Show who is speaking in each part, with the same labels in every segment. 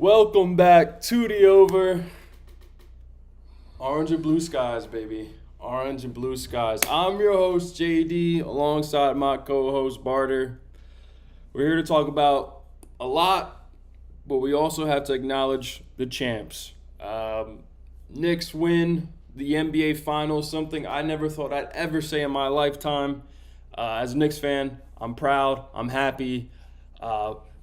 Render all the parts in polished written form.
Speaker 1: Welcome back to the over. Orange and blue skies, baby. Orange and blue skies. I'm your host, JD, alongside my co host, Barter. We're here to talk about a lot, but we also have to acknowledge the champs. Knicks win the NBA Finals, something I never thought I'd ever say in my lifetime. As a Knicks fan, I'm proud, I'm happy.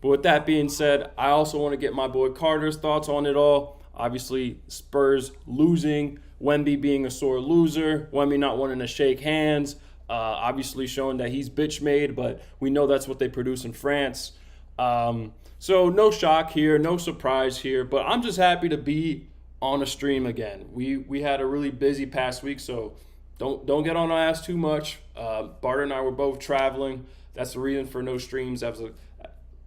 Speaker 1: But with that being said, I also want to get my boy Carter's thoughts on it all. Obviously, Spurs losing, Wemby being a sore loser, Wemby not wanting to shake hands, obviously showing that he's bitch made, but we know that's what they produce in France. So no shock here, no surprise here, but I'm just happy to be on a stream again. We had a really busy past week, so don't get on our ass too much. Barter and I were both traveling. That's the reason for no streams after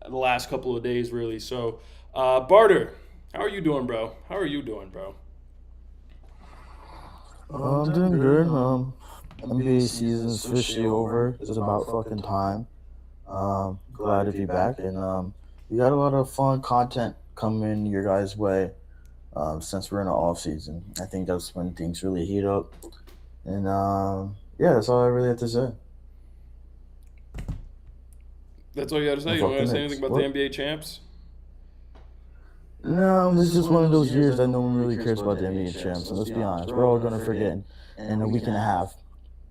Speaker 1: the last couple of days, really. So, Barter, how are you doing, bro?
Speaker 2: I'm doing good. NBA season's officially over. It's about fucking time. Glad to be back, and we got a lot of fun content coming your guys' way. Since we're in the off season, I think that's when things really heat up. And yeah, that's all I really have to say.
Speaker 1: That's all you got to say.
Speaker 2: And
Speaker 1: You don't
Speaker 2: fuck
Speaker 1: want
Speaker 2: the
Speaker 1: to say
Speaker 2: Knicks.
Speaker 1: anything about
Speaker 2: What?
Speaker 1: the NBA champs?
Speaker 2: No, this is just one of those years that no one really cares about the NBA champs. And let's be honest, we're all gonna forget in a week and a half.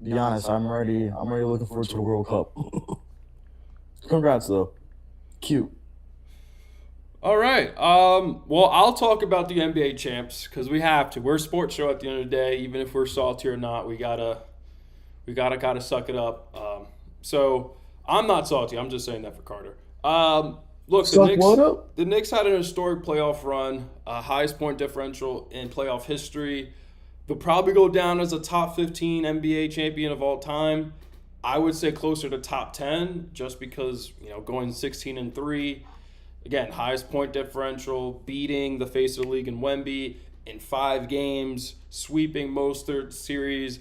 Speaker 2: Be honest, I'm already looking forward to the World Cup. Congrats though. Cute.
Speaker 1: All right. Well, I'll talk about the NBA champs because we have to. We're a sports show at the end of the day. Even if we're salty or not, we gotta suck it up. So I'm not salty. I'm just saying that for Carter. Look, the
Speaker 2: Suck
Speaker 1: Knicks.
Speaker 2: what up?
Speaker 1: The Knicks had an historic playoff run, highest point differential in playoff history. They'll probably go down as a top 15 NBA champion of all time. I would say closer to top 10, just because going 16-3. Again, highest point differential, beating the face of the league in Wemby in 5 games, sweeping most third series.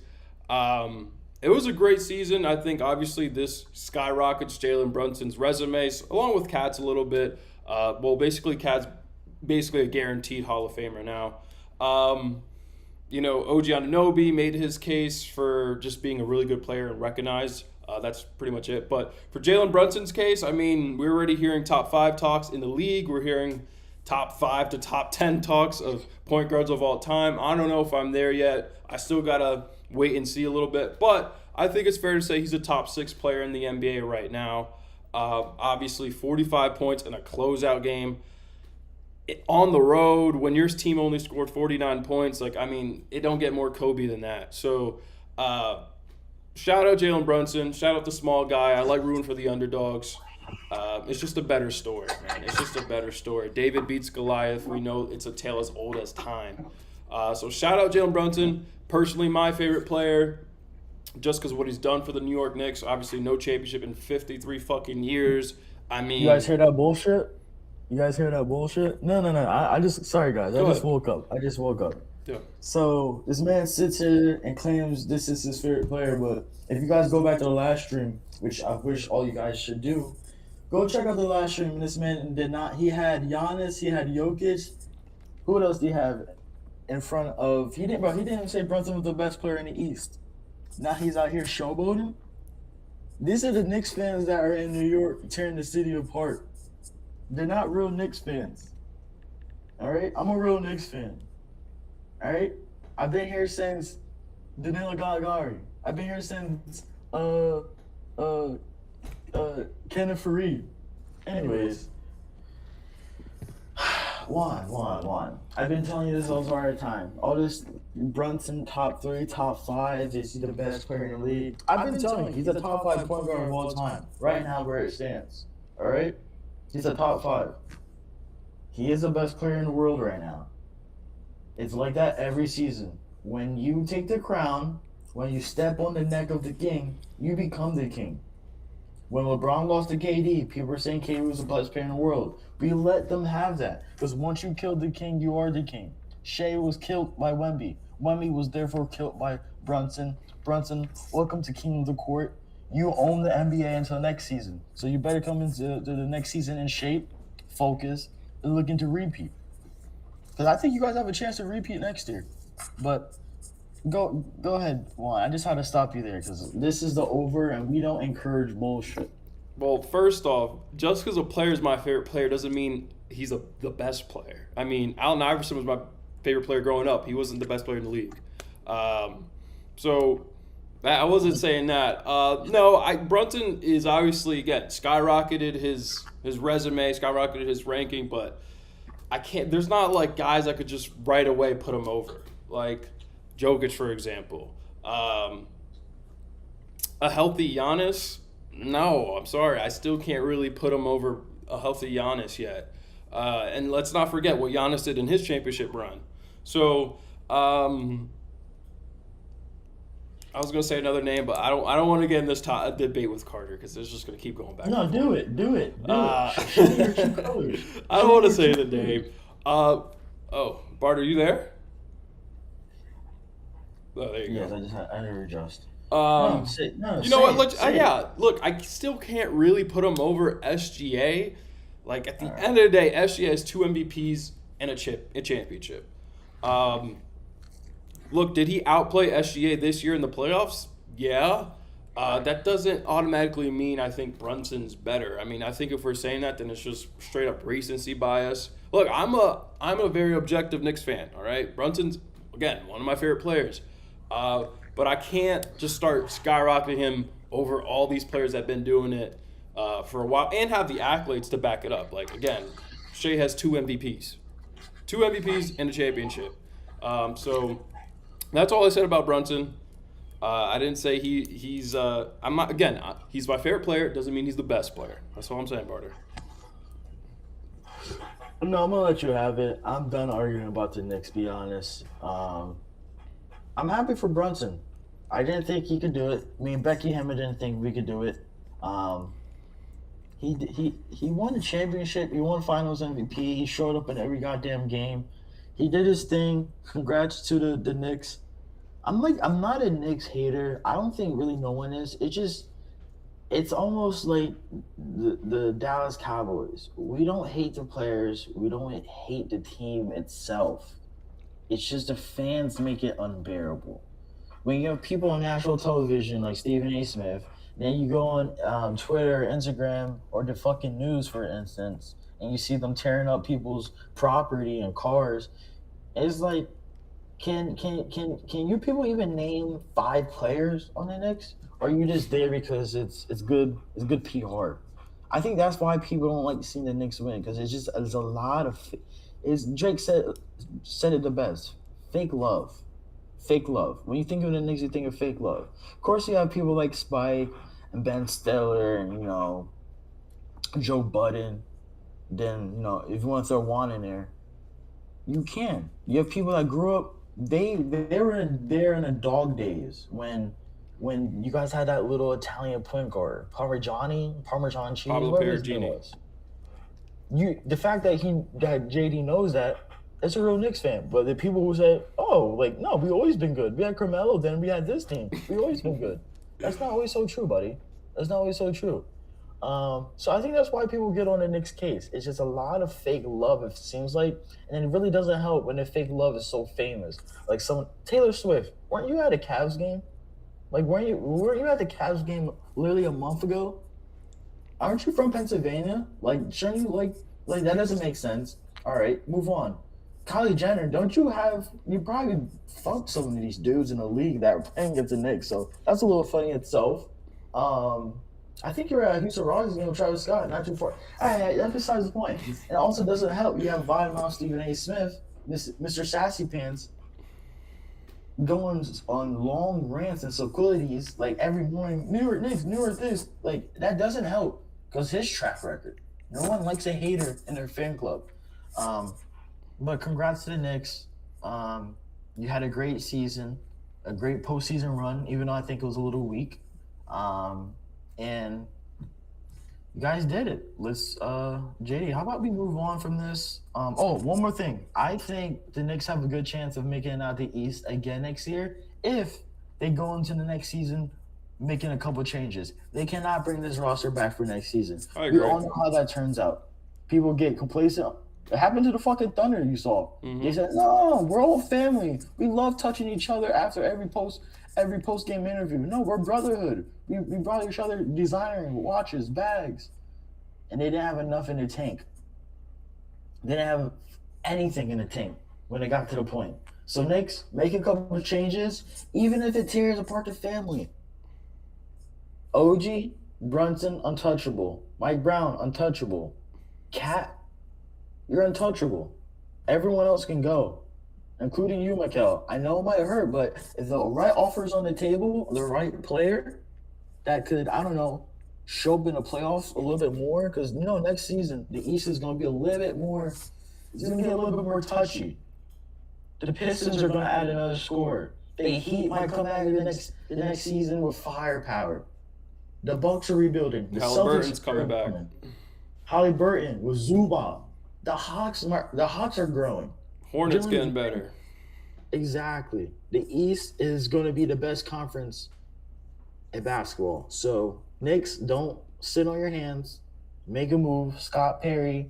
Speaker 1: It was a great season. I think obviously this skyrockets Jalen Brunson's resume, along with Cat's a little bit. Basically Cat's basically a guaranteed Hall of Famer now. OG Anunoby made his case for just being a really good player and recognized. That's pretty much it. But for Jalen Brunson's case, I mean, we're already hearing top 5 talks in the league. We're hearing top 5 to top 10 talks of point guards of all time. I don't know if I'm there yet. I still got to wait and see a little bit. But I think it's fair to say he's a top 6 player in the NBA right now. Obviously, 45 points in a closeout game. On the road, when your team only scored 49 points, it don't get more Kobe than that. So, shout out Jalen Brunson. Shout out the small guy. I like rooting for the underdogs. It's just a better story, man. It's just a better story. David beats Goliath. We know it's a tale as old as time. So shout out Jalen Brunson. Personally, my favorite player, just because of what he's done for the New York Knicks. Obviously, no championship in 53 fucking years. I mean,
Speaker 2: You guys hear that bullshit? No. Sorry guys.
Speaker 1: Go ahead.
Speaker 2: Woke up. I just woke up.
Speaker 1: Yeah.
Speaker 2: So this man sits here and claims this is his favorite player, but if you guys go back to the last stream, which I wish all you guys should do, go check out the last stream. This man did not. He had Giannis. He had Jokic. Who else did he have in front of? He didn't. Bro, he didn't say Brunson was the best player in the East. Now he's out here showboating. These are the Knicks fans that are in New York tearing the city apart. They're not real Knicks fans. All right, I'm a real Knicks fan. All right, I've been here since Danilo Gallinari. I've been here since Kenneth Fareed. Anyways, Juan. I've been telling you this all the time. All this Brunson top 3, top 5. Is he the best player in the league? I've been telling you he's a top 5 point guard of all time. Right now, where it stands. All right, he's a top 5. He is the best player in the world right now. It's like that every season. When you take the crown, when you step on the neck of the king, you become the king. When LeBron lost to KD, people were saying KD was the best player in the world. We let them have that. Because once you kill the king, you are the king. Shea was killed by Wemby. Wemby was therefore killed by Brunson. Brunson, welcome to King of the Court. You own the NBA until next season. So you better come into the next season in shape, focus, looking to repeat. Because I think you guys have a chance to repeat next year. But go ahead, Juan. I just had to stop you there because this is the over, and we don't encourage bullshit.
Speaker 1: Well, first off, just because a player is my favorite player doesn't mean he's the best player. I mean, Allen Iverson was my favorite player growing up. He wasn't the best player in the league. So I wasn't saying that. No, Brunson is obviously, again, skyrocketed his resume, skyrocketed his ranking, but I can't. There's not like guys I could just right away put him over, like Jokic, for example. A healthy Giannis, no, I'm sorry, I still can't really put him over a healthy Giannis yet. And let's not forget what Giannis did in his championship run. So I was gonna say another name, but I don't want to get in this debate with Carter because it's just gonna keep going back.
Speaker 2: No, do it. Show me your true colors.
Speaker 1: I don't want to say the name. Oh, Bart, are you there? Oh, there you
Speaker 2: Yes,
Speaker 1: go.
Speaker 2: I had to adjust.
Speaker 1: You know what? Look, I still can't really put him over SGA. Like at the end of the day, SGA has 2 MVPs and a championship. Look, did he outplay SGA this year in the playoffs? Yeah. That doesn't automatically mean I think Brunson's better. I mean, I think if we're saying that, then it's just straight up recency bias. Look, I'm a very objective Knicks fan. All right, Brunson's again one of my favorite players, but I can't just start skyrocketing him over all these players that've been doing it for a while and have the accolades to back it up. Like again, Shea has 2 MVPs and a championship. So that's all I said about Brunson. I didn't say he's I'm not, again, he's my favorite player. It doesn't mean he's the best player. That's all I'm saying, Barter.
Speaker 2: No, I'm gonna let you have it. I'm done arguing about the Knicks. Be honest. I'm happy for Brunson. I didn't think he could do it. I mean, Becky Hammond didn't think we could do it. He won the championship. He won Finals MVP. He showed up in every goddamn game. He did his thing. Congrats to the Knicks. I'm not a Knicks hater. I don't think really no one is. It's almost like the Dallas Cowboys. We don't hate the players. We don't hate the team itself. It's just the fans make it unbearable. When you have people on national television like Stephen A. Smith, then you go on Twitter, Instagram, or the fucking news, for instance, and you see them tearing up people's property and cars. It's like, can you people even name 5 players on the Knicks? Or are you just there because it's good PR? I think that's why people don't like seeing the Knicks win, because there's a lot of Drake said it the best. Fake love. When you think of the Knicks, you think of fake love. Of course, you have people like Spike and Ben Stiller and Joe Budden. Then if you want to throw Juan in there, you can. You have people that grew up. They were there in the dog days when you guys had that little Italian point guard, Parmesan cheese,
Speaker 1: Pablo
Speaker 2: whatever his name
Speaker 1: Perugini.
Speaker 2: was. The fact that JD knows that, it's a real Knicks fan. But the people who say, "Oh, no, we always been good. We had Carmelo, then we had this team. We always been good." That's not always so true, buddy. That's not always so true. So I think that's why people get on the Knicks case. It's just a lot of fake love, it seems like, and it really doesn't help when the fake love is so famous. Like Taylor Swift, weren't you at a Cavs game? Like, weren't you at the Cavs game literally a month ago? Aren't you from Pennsylvania? Like, shouldn't you like that doesn't make sense. All right, move on. Kylie Jenner, you probably fucked some of these dudes in the league that are playing against the Knicks, so that's a little funny itself. I think you're at Houston Rockets game with Travis Scott, not too far. That's besides the point. It also doesn't help. You have Vibe Stephen A. Smith, Mr. Sassy Pants, going on long rants and soliloquies like every morning. New York Knicks, New York this. Like, that doesn't help because his track record. No one likes a hater in their fan club. But congrats to the Knicks. You had a great season, a great postseason run, even though I think it was a little weak. And you guys did it. Let's, JD, how about we move on from this? One more thing. I think the Knicks have a good chance of making it out the East again next year if they go into the next season making a couple changes. They cannot bring this roster back for next season.
Speaker 1: I agree.
Speaker 2: We all know how that turns out. People get complacent It happened to the fucking Thunder you saw.
Speaker 1: Mm-hmm.
Speaker 2: They said, no, we're all family. We love touching each other after every post game interview. No, we're brotherhood. We brought each other designer watches, bags. And they didn't have enough in the tank. They didn't have anything in the tank when it got to the point. So Knicks, make a couple of changes, even if it tears apart the family. OG, Brunson, untouchable. Mike Brown, untouchable. Cat, you're untouchable. Everyone else can go, including you, Mikel. I know it might hurt, but if the right offer's on the table, the right player that could, I don't know, show up in the playoffs a little bit more, because, next season, the East is going to be a little bit more, it's going to get a little bit more touchy. The Pistons are going to add another scorer. The Heat might come back the next season with firepower. The Bucks are rebuilding. The
Speaker 1: Halliburton's coming back.
Speaker 2: Halliburton with Zubac. The Hawks are growing.
Speaker 1: Hornets getting better.
Speaker 2: Exactly. The East is going to be the best conference in basketball. So, Knicks, don't sit on your hands. Make a move. Scott Perry.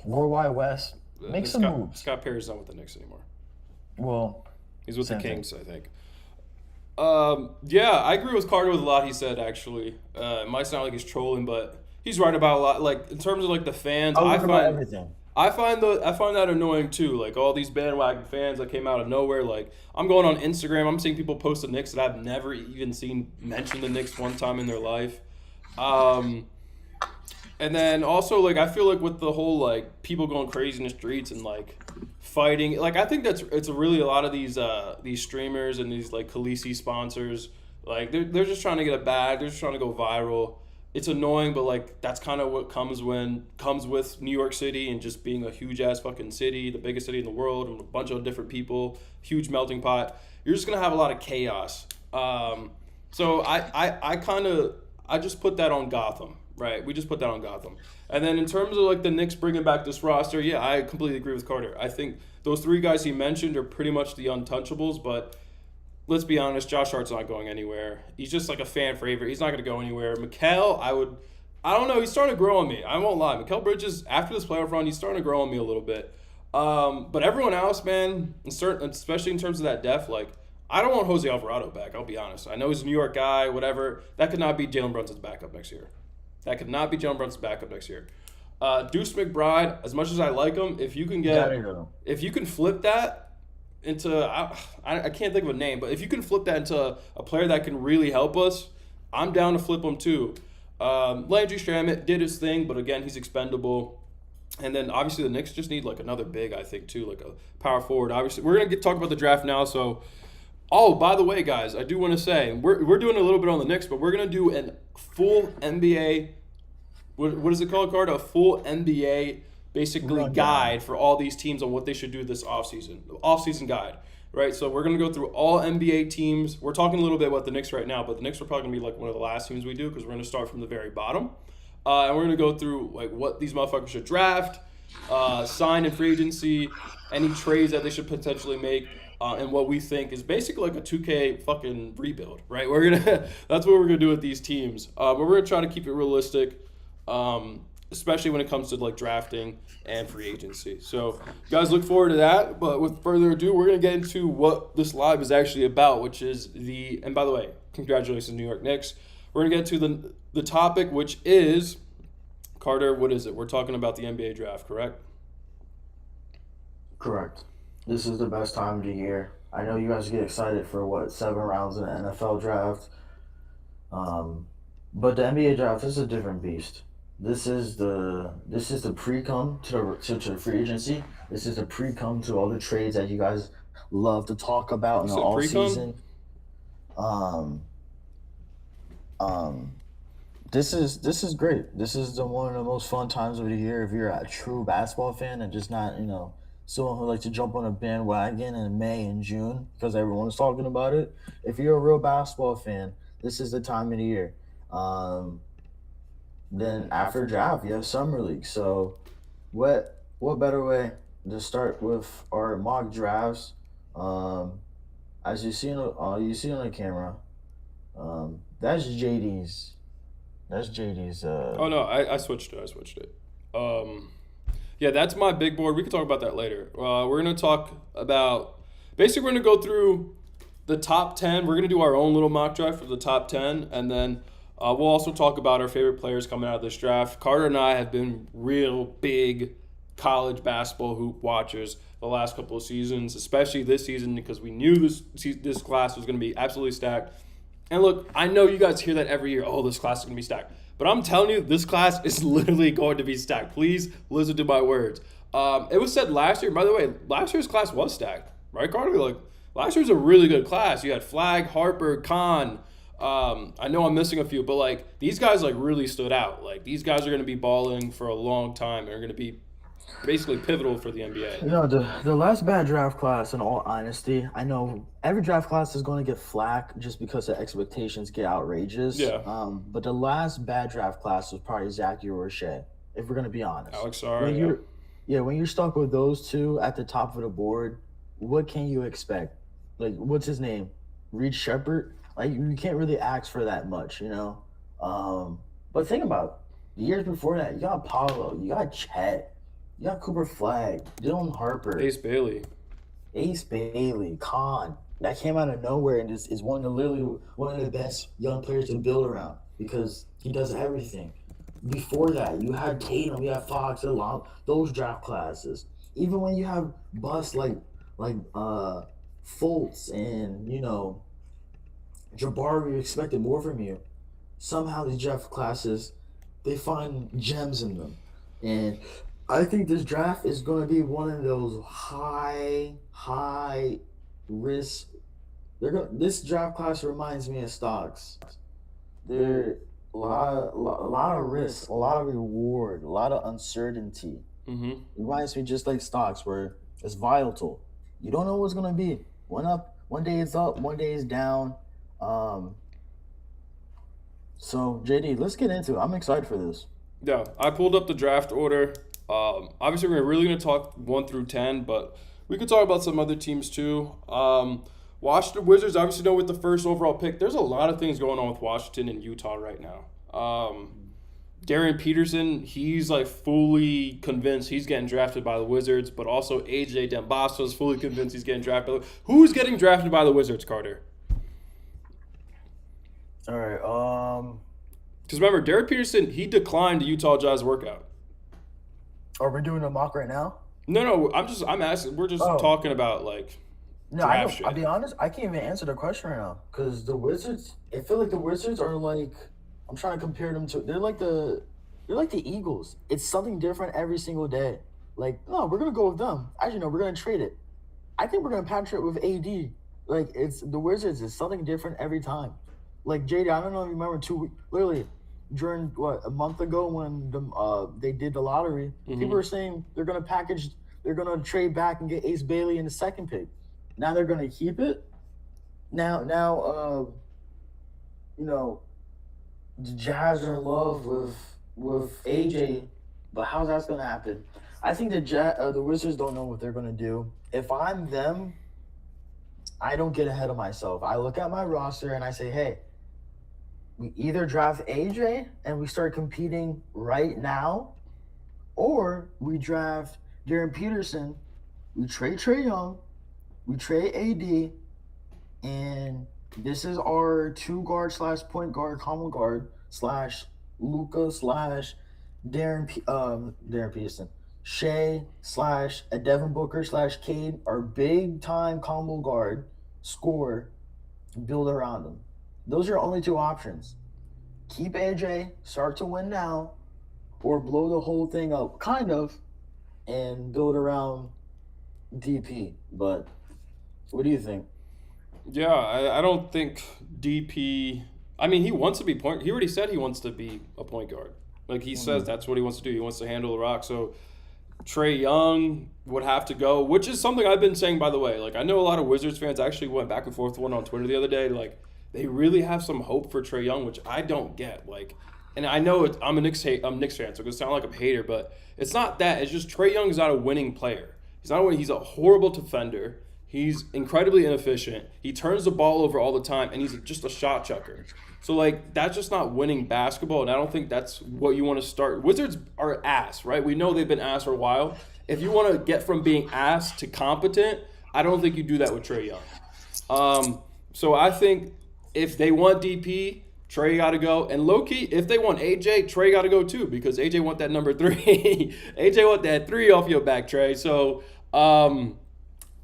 Speaker 2: Worldwide West. Make some moves.
Speaker 1: Scott Perry's not with the Knicks anymore.
Speaker 2: Well,
Speaker 1: he's with the Kings, I think. Yeah, I agree with Carter with a lot he said, actually. It might sound like he's trolling, but he's right about a lot. Like, in terms of, like, the fans, I find that annoying, too. Like, all these bandwagon fans that came out of nowhere. Like, I'm going on Instagram. I'm seeing people post the Knicks that I've never even seen mention the Knicks one time in their life. And then also, like, I feel like with the whole, like, people going crazy in the streets and, like, fighting, like, I think it's really a lot of these streamers and these, like, Khaleesi sponsors, like, they're just trying to get a bag, they're just trying to go viral. It's annoying, but, like, that's kind of what comes with New York City and just being a huge-ass fucking city, the biggest city in the world, and a bunch of different people, huge melting pot. You're just going to have a lot of chaos. So I just put that on Gotham. Right, we just put that on Gotham. And then in terms of, like, the Knicks bringing back this roster, yeah, I completely agree with Carter. I think those three guys he mentioned are pretty much the untouchables, but let's be honest, Josh Hart's not going anywhere. He's just, like, a fan favorite. He's not going to go anywhere. Mikal, I don't know, he's starting to grow on me. I won't lie. Mikal Bridges, after this playoff run, he's starting to grow on me a little bit. But everyone else, man, especially in terms of that depth, like, I don't want Jose Alvarado back, I'll be honest. I know he's a New York guy, whatever. That could not be Jalen Brunson's backup next year. Deuce McBride, as much as I like him, if you can flip that into, I can't think of a name, but if you can flip that into a player that can really help us, I'm down to flip him too. Landry Shamet did his thing, but again, he's expendable. And then obviously the Knicks just need, like, another big, I think, too, like a power forward. Obviously, we're gonna talk about the draft now, so. Oh, by the way, guys, I do want to say, we're doing a little bit on the Knicks, but we're going to do a full NBA, what is it called, Card? A full NBA, basically, guide for all these teams on what they should do this offseason. The offseason guide, right? So we're going to go through all NBA teams. We're talking a little bit about the Knicks right now, but the Knicks are probably going to be, like, one of the last teams we do because we're going to start from the very bottom. And we're going to go through, like, what these motherfuckers should draft, sign in free agency, any trades that they should potentially make. And what we think is basically like a 2K fucking rebuild, right? That's what we're gonna do with these teams. But we're gonna try to keep it realistic, especially when it comes to, like, drafting and free agency. So, guys, look forward to that. But with further ado, we're gonna get into what this live is actually about, which is and by the way, congratulations, New York Knicks. We're gonna get to the topic, which is, Carter, what is it? We're talking about the NBA draft, correct?
Speaker 2: Correct. This is the best time of the year. I know you guys get excited for 7 rounds in the NFL draft. But the NBA draft is a different beast. This is the pre-cum to the free agency. This is the pre-cum to all the trades that you guys love to talk about in the off season. This is great. This is one of the most fun times of the year if you're a true basketball fan and just not, someone who likes to jump on a bandwagon in May and June because everyone's talking about it. If you're a real basketball fan, this is the time of the year. Then after draft, you have summer league. So, what better way to start with our mock drafts? As you see on the camera, that's JD's. That's JD's.
Speaker 1: Oh no, I switched it. Yeah, that's my big board. We can talk about that later. We're gonna talk about basically we're gonna go through the top 10. We're gonna do our own little mock draft for the top 10, and then we'll also talk about our favorite players coming out of this draft. Carter and I have been real big college basketball hoop watchers the last couple of seasons, especially this season because we knew this class was going to be absolutely stacked. And look, I know you guys hear that every year. Oh, this class is going to be stacked. But I'm telling you, this class is literally going to be stacked. Please listen to my words. It was said last year, by the way, last year's class was stacked, right, Carter? Like, last year was a really good class. You had Flagg, Harper, Kahn. I know I'm missing a few, but, like, these guys, like, really stood out. Like, these guys are going to be balling for a long time and are going to be basically pivotal for the NBA.
Speaker 2: You know, the last bad draft class, in all honesty, I know every draft class is going to get flack just because the expectations get outrageous.
Speaker 1: Yeah.
Speaker 2: But the last bad draft class was probably Zach or Shea, if we're going to be honest.
Speaker 1: Alex Sarr,
Speaker 2: when you're stuck with those two at the top of the board, what can you expect? Like, what's his name? Reed Shepard? Like, you can't really ask for that much, you know? But think about it. Years before that, you got Paulo, you got Chet, you got Cooper Flagg, Dylan Harper,
Speaker 1: Ace Bailey,
Speaker 2: Kahn. That came out of nowhere and is one of the best young players to build around because he does everything. Before that, you had Tatum, you had Fox, those draft classes. Even when you have busts like Fultz and, you know, Jabari, we expected more from you. Somehow these draft classes, they find gems in them. And I think this draft is going to be one of those high risk. This draft class reminds me of stocks. There a lot of risk, a lot of reward, a lot of uncertainty.
Speaker 1: Mm-hmm.
Speaker 2: It reminds me just like stocks where it's volatile. You don't know what's going to be. One day it's up, one day it's down. So JD, let's get into it. I'm excited for this.
Speaker 1: Yeah, I pulled up the draft order. Obviously, we're really going to talk 1 through 10, but we could talk about some other teams too. Washington Wizards, obviously, know with the first overall pick, there's a lot of things going on with Washington and Utah right now. Darian Peterson, he's like fully convinced he's getting drafted by the Wizards, but also AJ Dembasso is fully convinced he's getting drafted. Who's getting drafted by the Wizards, Carter?
Speaker 2: All right.
Speaker 1: Because remember, Darian Peterson, he declined the Utah Jazz workout.
Speaker 2: Are we doing a mock right now?
Speaker 1: No, I'm asking. We're just talking about like.
Speaker 2: No, I'll be honest. I can't even answer the question right now because the Wizards. I feel like the Wizards are like. I'm trying to compare them to. They're like the Eagles. It's something different every single day. Like, no, we're gonna go with them. Actually, no, we're gonna trade it. I think we're gonna patch it with AD. Like, it's the Wizards. It's something different every time. Like JD, I don't know if you remember 2 weeks. Literally, during a month ago when they did the lottery, people were saying they're gonna trade back and get Ace Bailey in the second pick. Now they're gonna keep it. Now, you know, the Jazz are in love with AJ, but how's that gonna happen? I think the Wizards don't know what they're gonna do. If I'm them, I don't get ahead of myself. I look at my roster and I say, hey, we either draft AJ and we start competing right now, or we draft Darian Peterson, we trade Trae Young, we trade AD, and this is our 2 guard / point guard, common guard / Luka / Darren Peterson, Shea / a Devin Booker / Cade, our big time combo guard, score, build around them. Those are only 2 options. Keep AJ, start to win now, or blow the whole thing up, kind of, and build around DP. But what do you think?
Speaker 1: Yeah, I don't think DP. I mean, he wants to be He already said he wants to be a point guard. Like he says, that's what he wants to do. He wants to handle the rock. So Trae Young would have to go, which is something I've been saying, by the way. Like, I know a lot of Wizards fans actually went back and forth with one on Twitter the other day. Like, they really have some hope for Trae Young, which I don't get. Like, and I know I'm a Knicks fan, so it's going to sound like I'm a hater, but it's not that. It's just Trae Young is not a winning player. He's a horrible defender. He's incredibly inefficient. He turns the ball over all the time, and he's just a shot chucker. So, like, that's just not winning basketball, and I don't think that's what you want to start. Wizards are ass, right? We know they've been ass for a while. If you want to get from being ass to competent, I don't think you do that with Trae Young. So I think if they want DP, Trae got to go. And low-key, if they want AJ, Trae got to go too, because AJ want that number 3. AJ want that 3 off your back, Trae. So,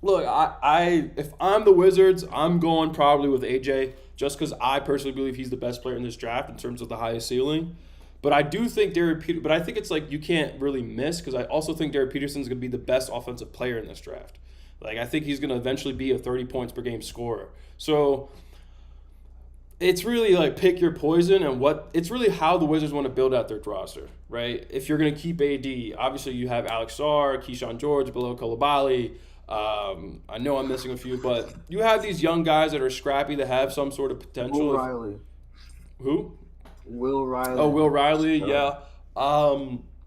Speaker 1: look, I if I'm the Wizards, I'm going probably with AJ just because I personally believe he's the best player in this draft in terms of the highest ceiling. But I do think but I think it's like you can't really miss because I also think Derek Peterson's going to be the best offensive player in this draft. Like, I think he's going to eventually be a 30 points per game scorer. So it's really like pick your poison and it's really how the Wizards want to build out their roster, right? If you're going to keep AD, obviously you have Alex Sarr, Keyshawn George, Bilal Coulibaly. I know I'm missing a few, but you have these young guys that are scrappy that have some sort of potential.
Speaker 2: Will Riley.
Speaker 1: Who?
Speaker 2: Will Riley.
Speaker 1: Oh, Will Riley, yeah.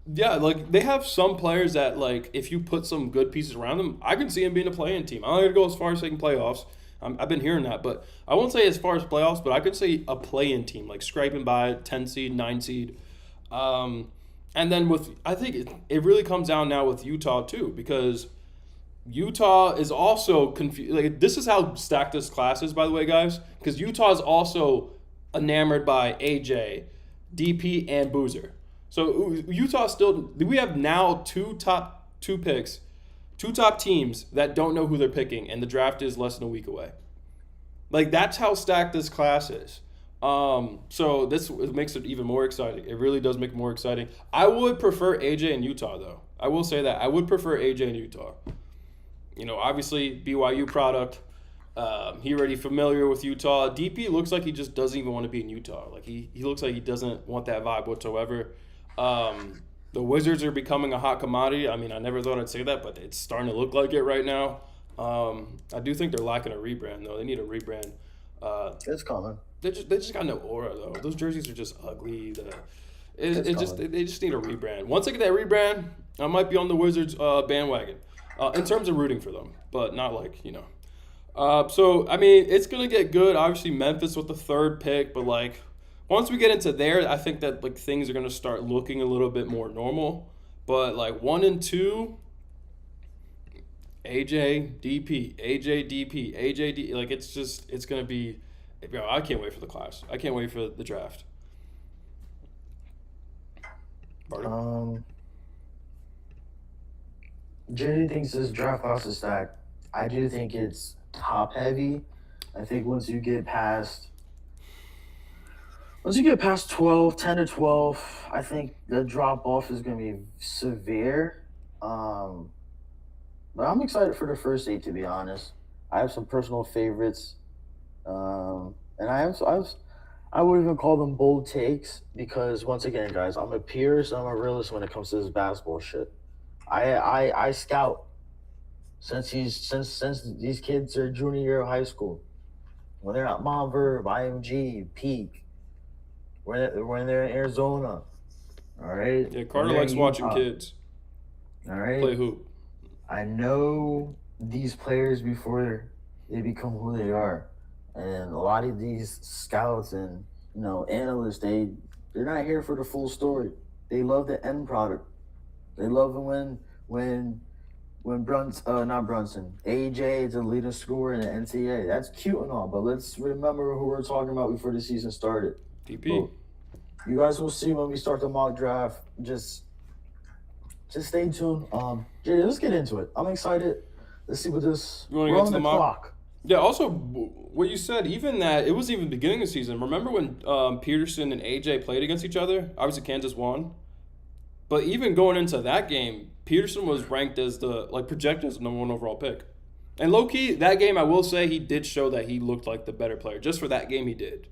Speaker 1: Yeah, like they have some players that, like, if you put some good pieces around them, I can see them being a play-in team. I'm not going to go as far as saying playoffs. I've been hearing that, but I won't say as far as playoffs, but I could say a play-in team, like scraping by 10 seed, 9 seed. And then I think it really comes down now with Utah too, because Utah is also confused. Like, this is how stacked this class is, by the way, guys, because Utah is also enamored by AJ, DP, and Boozer. So Utah we have now two top teams that don't know who they're picking, and the draft is less than a week away. Like, that's how stacked this class is. So it makes it even more exciting. It really does make it more exciting. I would prefer AJ in Utah, though. I will say that. I would prefer AJ in Utah. You know, obviously, BYU product. He already familiar with Utah. DP looks like he just doesn't even want to be in Utah. Like, he looks like he doesn't want that vibe whatsoever. The Wizards are becoming a hot commodity. I mean, I never thought I'd say that, but it's starting to look like it right now. I do think they're lacking a rebrand, though. They need a rebrand.
Speaker 2: It's coming.
Speaker 1: They just got no aura, though. Those jerseys are just ugly. They just need a rebrand. Once I get that rebrand, I might be on the Wizards bandwagon in terms of rooting for them, but not like, you know. So, I mean, it's going to get good. Obviously, Memphis with the 3rd pick, but, like, once we get into there, I think that, like, things are going to start looking a little bit more normal. But, like, 1 and 2, AJ, DP, AJ, DP, AJ, DP. Like, it's going to be, bro, I can't wait for the class. I can't wait for the draft.
Speaker 2: JD thinks this draft class is stacked. I do think it's top heavy. I think once you get past 12, 10 to 12, I think the drop off is going to be severe. But I'm excited for the first 8, to be honest. I have some personal favorites. And I would even call them bold takes because, once again, guys, I'm a purist and I'm a realist when it comes to this basketball shit. I scout since these kids are junior year of high school. When they're at Monverb, IMG, Peak, when they're in Arizona, all right?
Speaker 1: Yeah, Carter likes watching kids.
Speaker 2: All right?
Speaker 1: Play hoop.
Speaker 2: I know these players before they become who they are. And a lot of these scouts and, you know, analysts, they're not here for the full story. They love the end product. They love it when AJ is the leading scorer in the NCAA. That's cute and all, but let's remember who we're talking about before the season started.
Speaker 1: DP.
Speaker 2: So, you guys will see when we start the mock draft. Just stay tuned. JD, let's get into it. I'm excited. Let's see what this.
Speaker 1: You want to get to the mock? Yeah. Also, what you said, even that it was even beginning of the season. Remember when Peterson and AJ played against each other? Obviously, Kansas won. But even going into that game, Peterson was ranked as projected as the number 1 overall pick. And low-key, that game, I will say, he did show that he looked like the better player. Just for that game, he did.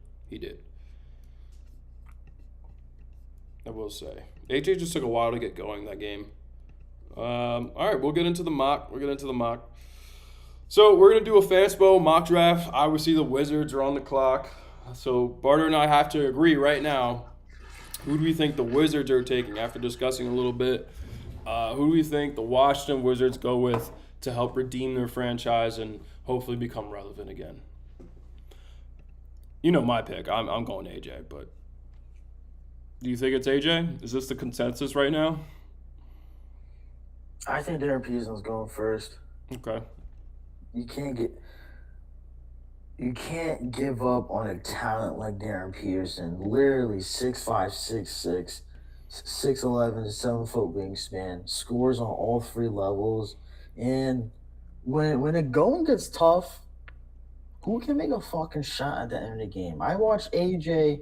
Speaker 1: I will say. AJ just took a while to get going that game. All right, we'll get into the mock. So we're going to do a Fanspo mock draft. Obviously, the Wizards are on the clock. So Barter and I have to agree right now. Who do we think the Wizards are taking after discussing a little bit? Who do we think the Washington Wizards go with to help redeem their franchise and hopefully become relevant again. You know my pick. I'm going AJ, but do you think it's AJ? Is this the consensus right now?
Speaker 2: I think Darren Peterson's going first.
Speaker 1: Okay.
Speaker 2: You can't get you can't give up on a talent like Darren Peterson. Literally 6'5", 6'6", 6'11", 7-foot wingspan. Scores on all three levels. And when it going gets tough, who can make a fucking shot at the end of the game? I watched AJ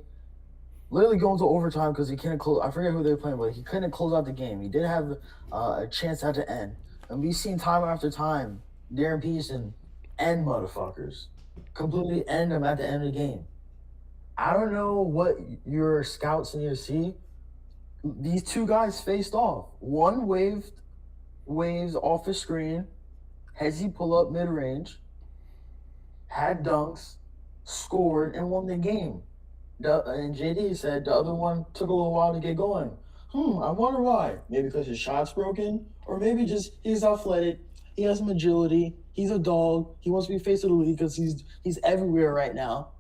Speaker 2: literally go into overtime because he couldn't close. I forget who they were playing, but he couldn't close out the game. He did have a chance at the end. And we've seen time after time, Darren Peterson end motherfuckers. Completely end them at the end of the game. I don't know what your scouts in your see. These two guys faced off. One waves off the screen, hezzy pull up mid range, had dunks, scored, and won the game. And JD said the other one took a little while to get going. I wonder why. Maybe because his shot's broken, or maybe just he's athletic. He has some agility. He's a dog. He wants to be face of the league because he's everywhere right now.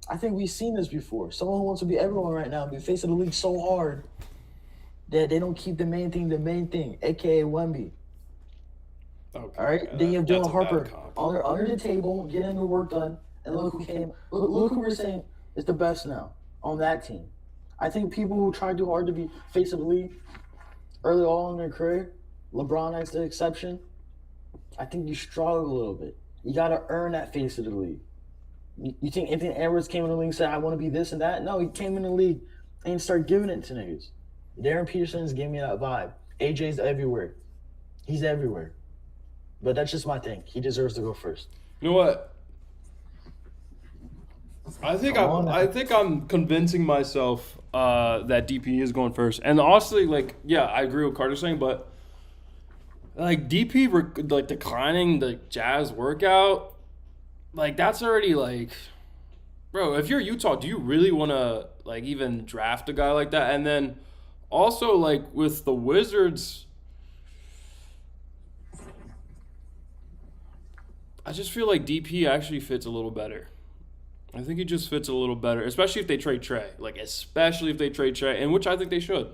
Speaker 2: I think we've seen this before. Someone who wants to be everyone right now, be face of the league so hard that they don't keep the main thing, aka Wemby.
Speaker 1: Okay.
Speaker 2: All right. Then you have Dylan Harper under the table, getting the work done, and look who came. Look who we're saying is the best now on that team. I think people who try too hard to be face of the league early on in their career, LeBron as the exception, I think you struggle a little bit. You got to earn that face of the league. You think Anthony Edwards came in the league and said, I want to be this and that? No, he came in the league and started giving it to niggas. Darren Peterson's giving me that vibe. AJ's everywhere. He's everywhere. But that's just my thing. He deserves to go first.
Speaker 1: You know what? I think I'm convincing myself that DP is going first. And honestly, I agree with Carter saying, but DP declining the Jazz workout, that's already bro, if you're Utah, do you really want to even draft a guy like that? And then also with the Wizards, I just feel like DP actually fits a little better. I think he just fits a little better, especially if they trade Trey. And which I think they should.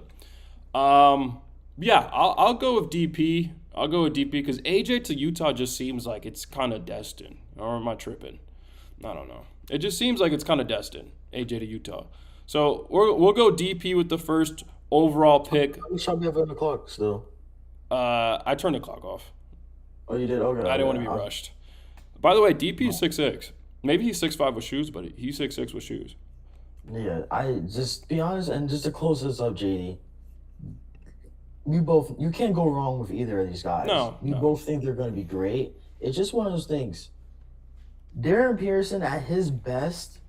Speaker 1: I'll go with DP. I'll go with DP because AJ to Utah just seems like it's kind of destined. Or am I tripping? I don't know. It just seems like it's kind of destined, AJ to Utah. So we'll go DP with the first overall pick.
Speaker 2: You shot me up on the clock still.
Speaker 1: I turned the clock off.
Speaker 2: Oh, you did? Okay.
Speaker 1: I didn't want to be rushed. By the way, DP is 6'6". Maybe he's 6'5" with shoes, but he's 6'6" with shoes.
Speaker 2: Yeah, I just be honest, and just to close this up, JD, you can't go wrong with either of these guys.
Speaker 1: No.
Speaker 2: Both think they're going to be great. It's just one of those things. Darren Peterson at his best,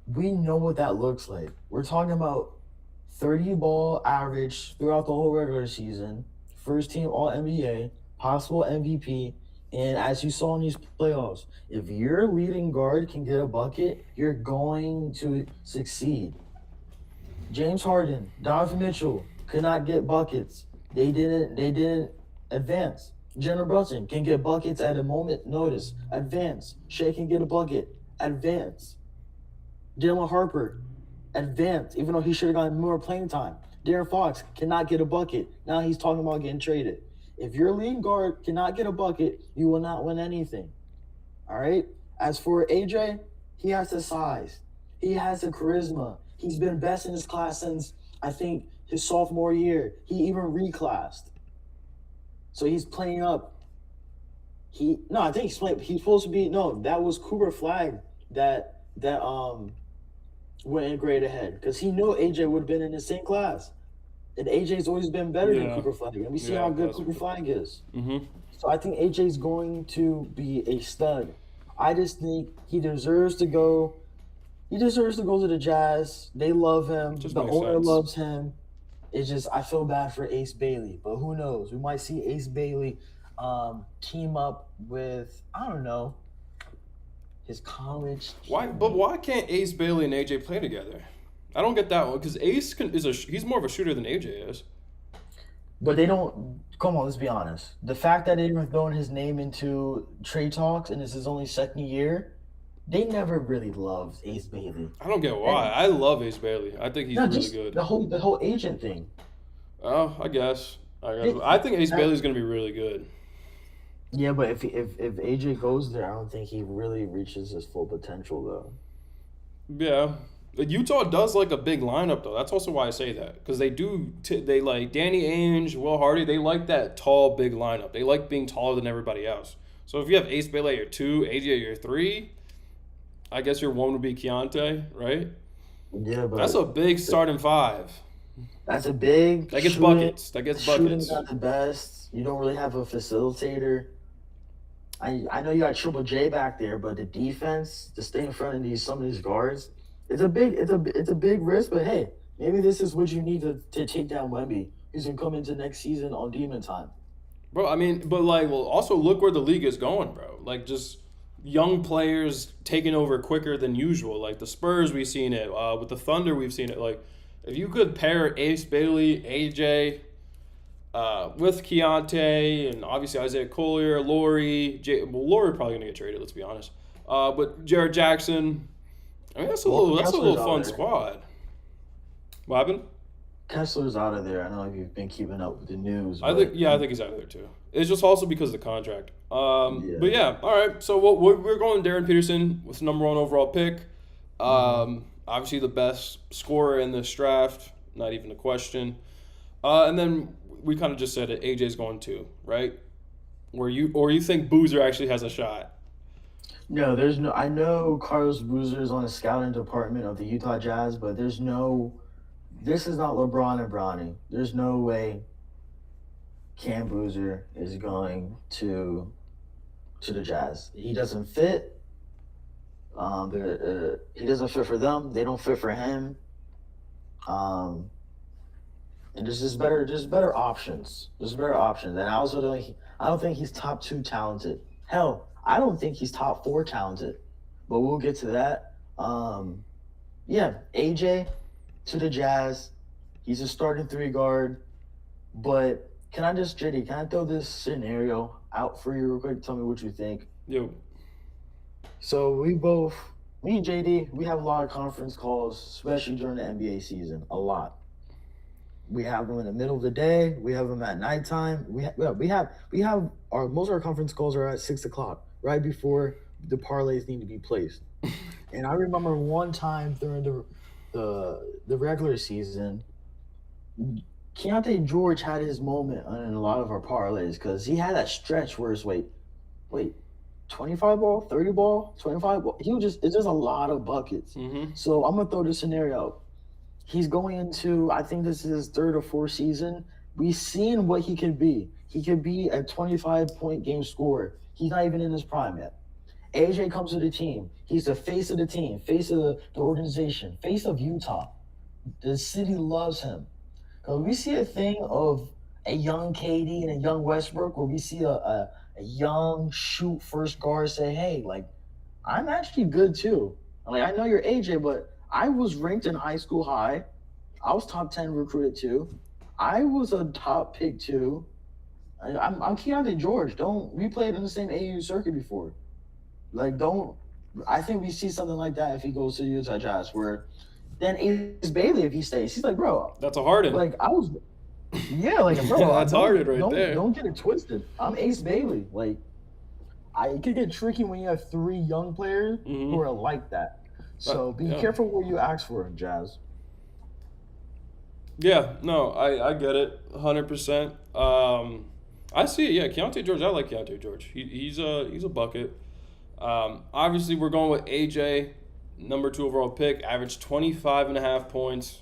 Speaker 2: we know what that looks like. We're talking about 30-ball average throughout the whole regular season, first team All-NBA, possible MVP, and as you saw in these playoffs, if your leading guard can get a bucket, you're going to succeed. James Harden, Donovan Mitchell could not get buckets. They didn't advance. Jalen Brunson can get buckets at a moment notice. Advance. Shea can get a bucket. Advance. Dylan Harper, advance, even though he should have gotten more playing time. De'Aaron Fox cannot get a bucket. Now he's talking about getting traded. If your lead guard cannot get a bucket, you will not win anything. All right? As for AJ, he has the size. He has the charisma. He's been best in his class since, I think, his sophomore year. He even reclassed. So he's playing up. I think he's supposed to be, that was Cooper Flag that went in grade ahead. Because he knew AJ would have been in the same class. And AJ's always been better than Cooper Flag. And we see how good Cooper Flag is.
Speaker 1: Mm-hmm.
Speaker 2: So I think AJ's going to be a stud. I just think he deserves to go. He deserves to go to the Jazz. They love him. The owner loves him. It's just I feel bad for Ace Bailey. But who knows? We might see Ace Bailey team up with, I don't know, his college team.
Speaker 1: Why can't Ace Bailey and AJ play together? I don't get that one because Ace he's more of a shooter than AJ is.
Speaker 2: But they don't. Come on, let's be honest. The fact that they were throwing his name into trade talks and this is only second year, they never really loved Ace Bailey.
Speaker 1: I don't get why.
Speaker 2: And
Speaker 1: I love Ace Bailey. I think he's
Speaker 2: not
Speaker 1: really
Speaker 2: just
Speaker 1: good.
Speaker 2: the whole agent thing.
Speaker 1: Oh, I guess.
Speaker 2: They,
Speaker 1: I think Ace
Speaker 2: that,
Speaker 1: Bailey's gonna be really good.
Speaker 2: yeah, but if AJ goes there, I don't think he really reaches his full potential though.
Speaker 1: Yeah. Utah does like a big lineup though. That's also why I say that because they do. They like Danny Ainge, Will Hardy. They like that tall, big lineup. They like being taller than everybody else. So if you have Ace Bailey at your two, AJ at your three, I guess your one would be Keontae, right?
Speaker 2: Yeah,
Speaker 1: That's a
Speaker 2: but
Speaker 1: big starting five.
Speaker 2: that's a big
Speaker 1: That gets
Speaker 2: shooting.
Speaker 1: buckets. That gets
Speaker 2: Shooting's
Speaker 1: buckets.
Speaker 2: not the best. You don't really have a facilitator. I know you got Triple J back there, but the defense to stay in front of some of these guards, it's a big risk. But hey, maybe this is what you need to take down Wemby. He's gonna come into next season on demon time.
Speaker 1: Bro, I mean, but like, well, also look where the league is going, bro. Like, just young players taking over quicker than usual. Like the Spurs, we've seen it. With the Thunder, we've seen it. Like, if you could pair Ace Bailey, AJ, with Keontae, and obviously Isaiah Collier, Laurie probably gonna get traded. Let's be honest. But Jared Jackson. I mean,
Speaker 2: Well,
Speaker 1: that's a
Speaker 2: Kessler's
Speaker 1: little
Speaker 2: out
Speaker 1: fun
Speaker 2: there.
Speaker 1: squad. What happened?
Speaker 2: Kessler's out of there. I don't know if you've been keeping up with the news,
Speaker 1: I think
Speaker 2: but
Speaker 1: yeah, I think he's out of there too. It's just also because of the contract. But
Speaker 2: yeah.
Speaker 1: yeah, all right. So we're going Darren Peterson with the number one overall pick.
Speaker 2: Hmm.
Speaker 1: Obviously the best scorer in this draft, not even a question. And then we kind of just said it. AJ's going two, right? You think Boozer actually has a shot?
Speaker 2: No, there's no. I know Carlos Boozer is on the scouting department of the Utah Jazz, but there's no. This is not LeBron and Bronny. There's no way Cam Boozer is going to the Jazz. He doesn't fit. He doesn't fit for them. They don't fit for him. Um, and there's better options. There's better options. And I don't think he's top two talented. Hell, I don't think he's top four talented. But we'll get to that. Yeah, AJ to the Jazz. He's a starting three guard. But JD, can I throw this scenario out for you real quick? Tell me what you think.
Speaker 1: Yo,
Speaker 2: So me and JD, we have a lot of conference calls, especially during the NBA season. A lot. We have them in the middle of the day. We have them at nighttime. We have our most of our conference calls are at 6 o'clock, right before the parlays need to be placed. And I remember one time during the regular season, Keontae George had his moment in a lot of our parlays because he had that stretch where it's wait, 25 ball, 30 ball, 25 ball. It's just a lot of buckets.
Speaker 1: mm-hmm.
Speaker 2: So I'm gonna throw this scenario out. He's going into, I think this is his third or fourth season. We've seen what he can be. He could be a 25-point game scorer. He's not even in his prime yet. AJ comes to the team. He's the face of the team, face of the organization, face of Utah. The city loves him. Because we see a thing of a young KD and a young Westbrook where we see a young shoot first guard say, hey, like, I'm actually good too. Like, I know you're AJ, but I was ranked in high school high. I was top 10 recruited too. I was a top pick too. I'm Keontae George. We played in the same AU circuit before. Like, don't. I think we see something like that if he goes to the Utah Jazz, where then Ace Bailey, if he stays, he's like, bro,
Speaker 1: That's a Harden.
Speaker 2: like I was, yeah, like bro,
Speaker 1: Yeah, that's Harden right
Speaker 2: don't,
Speaker 1: there.
Speaker 2: Don't get it twisted. I'm Ace Bailey. Like, it could get tricky when you have three young players
Speaker 1: Mm-hmm.
Speaker 2: who are like that. So be
Speaker 1: yeah.
Speaker 2: careful what you ask for, Jazz.
Speaker 1: Yeah, no, I get it, 100%. I see it. Yeah, Keontae George. I like Keontae George. He's a bucket. Obviously, we're going with AJ, number two overall pick. Averaged 25 and a half points,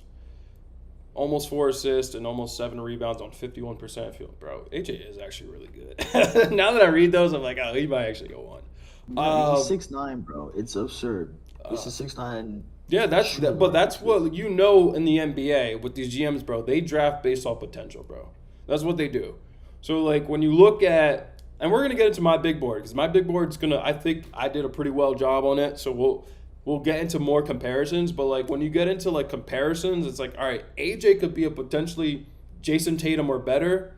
Speaker 1: almost 4 assists, and almost 7 rebounds on 51% field. Bro, AJ is actually really good. Now that I read those, I'm like, oh, he might actually go one.
Speaker 2: Yeah, he's
Speaker 1: Um,
Speaker 2: 6'9", bro. It's absurd. It's a 6'9".
Speaker 1: Yeah,
Speaker 2: shooting
Speaker 1: but
Speaker 2: guard.
Speaker 1: that's what you know in the NBA with these GMs, bro. They draft based off potential, bro. That's what they do. So like when you look at, and we're gonna get into my big board because my big board's gonna. I think I did a pretty well job on it. So we'll get into more comparisons. But like when you get into like comparisons, it's like all right, AJ could be a potentially Jason Tatum or better,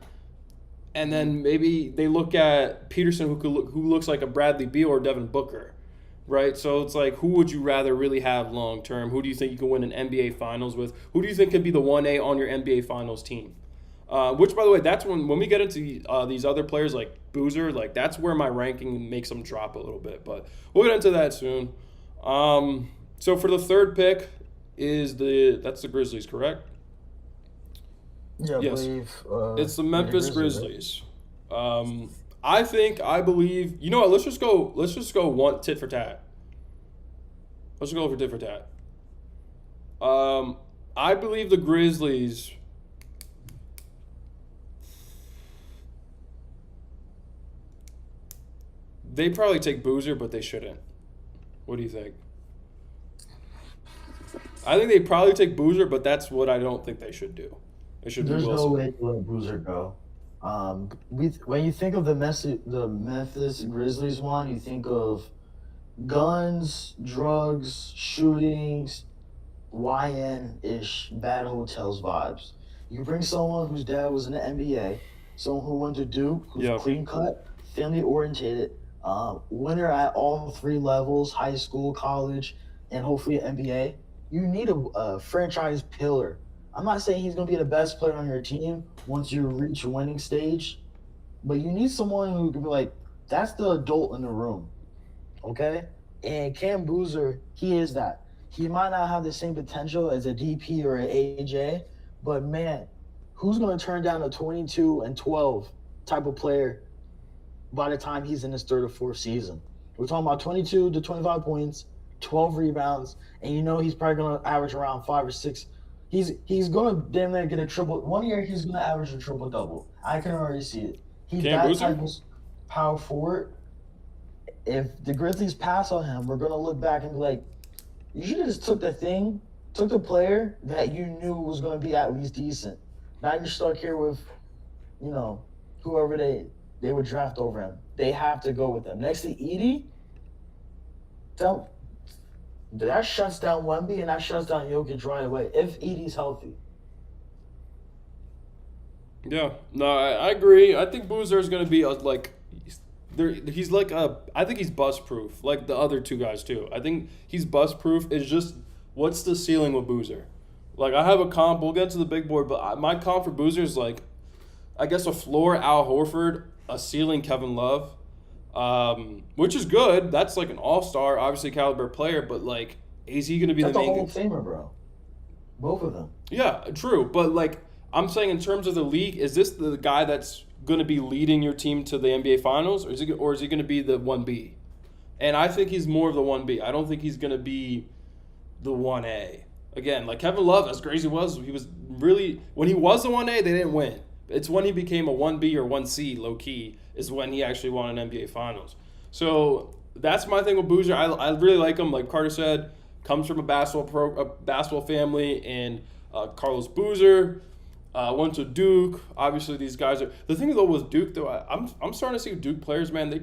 Speaker 1: and then maybe they look at Peterson, who looks like a Bradley Beal or Devin Booker, right? So it's like, who would you rather really have long term? Who do you think you can win an NBA Finals with? Who do you think could be the 1A on your NBA Finals team? Which, by the way, that's when we get into these other players like Boozer, like that's where my ranking makes them drop a little bit. But we'll get into that soon. So for the third pick that's the Grizzlies, correct?
Speaker 2: Yeah,
Speaker 1: Yes.
Speaker 2: I believe.
Speaker 1: It's the
Speaker 2: yeah,
Speaker 1: Memphis
Speaker 2: Grizzlies, right?
Speaker 1: Grizzlies. I believe. You know what? Let's just go one tit for tat. Let's go for tit for tat. I believe the Grizzlies. They probably take Boozer, but they shouldn't. What do you think? I think they probably take Boozer, but that's what I don't think they should do. They should be
Speaker 2: There's no
Speaker 1: Wilson.
Speaker 2: way to let Boozer go. When you think of the Memphis Grizzlies one, you think of guns, drugs, shootings, YN-ish, bad hotels vibes. You bring someone whose dad was in the NBA, someone who went to Duke, who's
Speaker 1: Yeah.
Speaker 2: clean cut, family oriented, winner at all three levels, high school, college, and hopefully NBA. You need a franchise pillar. I'm not saying he's going to be the best player on your team once you reach winning stage, but you need someone who can be like, that's the adult in the room, okay? And Cam Boozer, he is that. He might not have the same potential as a DP or an AJ, but man, who's going to turn down a 22 and 12 type of player by the time he's in his third or fourth season? We're talking about 22 to 25 points, 12 rebounds, and you know he's probably going to average around 5 or 6. He's going to damn near get a triple. One year he's going to average a triple double. I can already see it. He's
Speaker 1: Cam
Speaker 2: that
Speaker 1: Boozer?
Speaker 2: type of power forward. If the Grizzlies pass on him, we're going to look back and be like, you should have just took the player that you knew was going to be at least decent. Now you're stuck here with, whoever they would draft over him. They have to go with him. Next to Edie, that shuts down Wemby and that shuts down Jokic right away if Edie's healthy.
Speaker 1: Yeah, no, I agree. I think Boozer is going to be he's like I think he's bust proof, like the other two guys too. I think he's bust proof. It's just, what's the ceiling with Boozer? Like, I have a comp. We'll get to the big board, but my comp for Boozer is like, I guess a floor Al Horford, a ceiling Kevin Love, which is good. That's like an all-star, obviously caliber player, but like, is he going to be
Speaker 2: That's
Speaker 1: the
Speaker 2: a
Speaker 1: main?
Speaker 2: Hall of Famer, bro. Both of them.
Speaker 1: Yeah, true. But like, I'm saying in terms of the league, is this the guy that's going to be leading your team to the NBA Finals, or is he going to be the 1B? And I think he's more of the 1B. I don't think he's going to be the 1A. Again, like Kevin Love, as crazy as he was really, when he was the 1A, they didn't win. It's when he became a 1B or 1C, low key, is when he actually won an NBA Finals. So that's my thing with Boozer. I really like him. Like Carter said, comes from a basketball family, and Carlos Boozer went to Duke. Obviously, these guys are. The thing though with Duke though, I'm starting to see Duke players, man.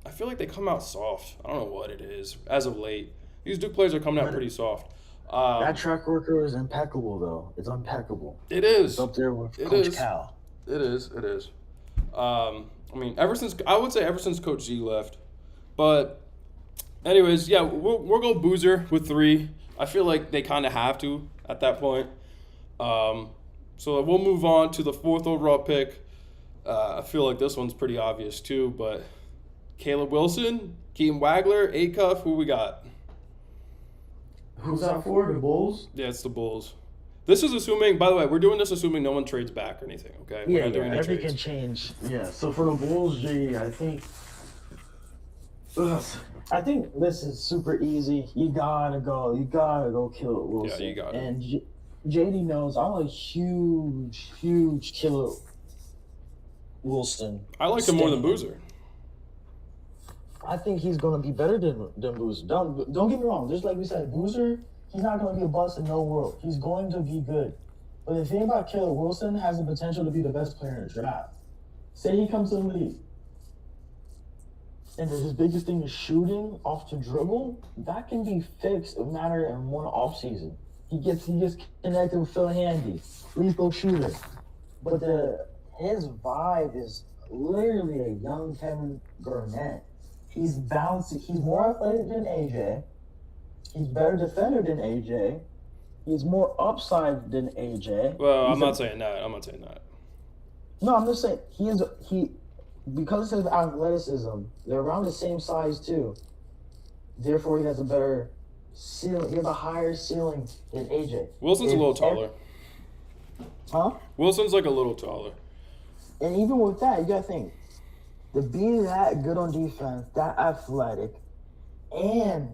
Speaker 1: I feel like they come out soft. I don't know what it is as of late. These Duke players are coming out pretty soft.
Speaker 2: That track record is impeccable, though. It's impeccable.
Speaker 1: It is.
Speaker 2: It's up there with
Speaker 1: It
Speaker 2: Coach
Speaker 1: is.
Speaker 2: Cal.
Speaker 1: It is. I mean, ever since Coach Z left, but anyways, yeah, we'll go Boozer with 3. I feel like they kind of have to at that point. So we'll move on to the 4th overall pick. I feel like this one's pretty obvious too, but Caleb Wilson, Keaton Wagler, Acuff, who we got?
Speaker 2: Who's that for? The Bulls?
Speaker 1: Yeah, it's the Bulls. This is assuming, by the way, we're doing this assuming no one trades back or anything, okay? We're
Speaker 2: Yeah,
Speaker 1: not doing any
Speaker 2: everything
Speaker 1: trades.
Speaker 2: can change. Yeah, so for the Bulls, G, I think this is super easy. You gotta go kill Wilson.
Speaker 1: Yeah, you got it.
Speaker 2: And JD knows I'm a huge killer Wilson.
Speaker 1: I like him more than
Speaker 2: stan.
Speaker 1: Boozer.
Speaker 2: I think he's gonna be better than Boozer. Don't get me wrong. Just like we said, Boozer, he's not gonna be a bust in no world. He's going to be good. But the thing about Caleb Wilson has the potential to be the best player in the draft. Say he comes to the league, and his biggest thing is shooting off the dribble. That can be fixed in a matter in one offseason. He gets connected with Phil Handy, free throw shooter. but his vibe is literally a young Kevin Garnett. He's bouncing. He's more athletic than AJ. He's better defender than AJ. He's more upside than AJ.
Speaker 1: Well,
Speaker 2: He's
Speaker 1: I'm not saying that. I'm not saying that.
Speaker 2: No, I'm just saying he because of his athleticism, they're around the same size too. Therefore, he has a better ceiling. He has a higher ceiling than AJ.
Speaker 1: Wilson's a little taller.
Speaker 2: Huh?
Speaker 1: Wilson's like a little taller.
Speaker 2: And even with that, you gotta think to be that good on defense, that athletic, and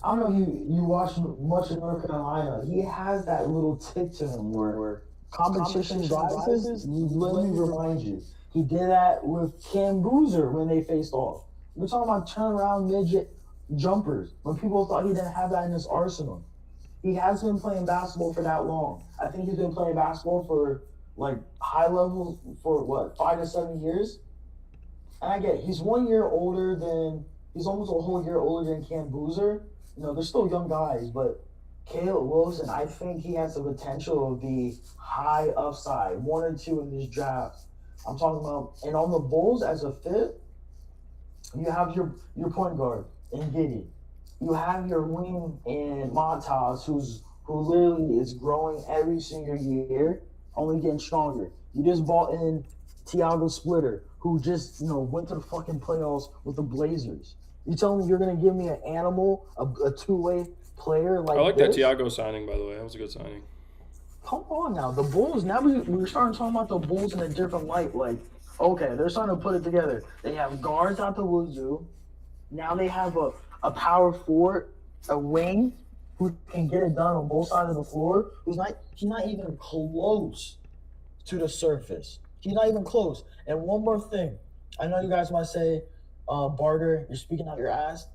Speaker 2: I don't know if you watch much of North Carolina. He has that little tick to him where competition rises. Let me remind you, he did that with Cam Boozer when they faced off. We're talking about turnaround midget jumpers when people thought he didn't have that in his arsenal. He has been playing basketball for that long. I think he's been playing basketball for like high levels for what, 5 to 7 years. And I get it. He's 1 year older than he's almost a whole year older than Cam Boozer. You know, they're still young guys, but Caleb Wilson, I think he has the potential to be high upside, 1 or 2 in this draft. I'm talking about, and on the Bulls as a fit, you have your point guard in Giddey. You have your wing in Montas, who literally is growing every single year, only getting stronger. You just bought in Tiago Splitter, who just went to the fucking playoffs with the Blazers. You telling me you're gonna give me an animal, a two-way player like
Speaker 1: I like
Speaker 2: this?
Speaker 1: that Tiago signing, by the way. That was a good signing.
Speaker 2: Come on now, the Bulls. Now we're starting talking about the Bulls in a different light. Like, okay, they're starting to put it together. They have guards out the wazoo. Now they have a power forward, a wing who can get it done on both sides of the floor. He's not even close to the surface. He's not even close. And one more thing, I know you guys might say, Barter, you're speaking out your ass.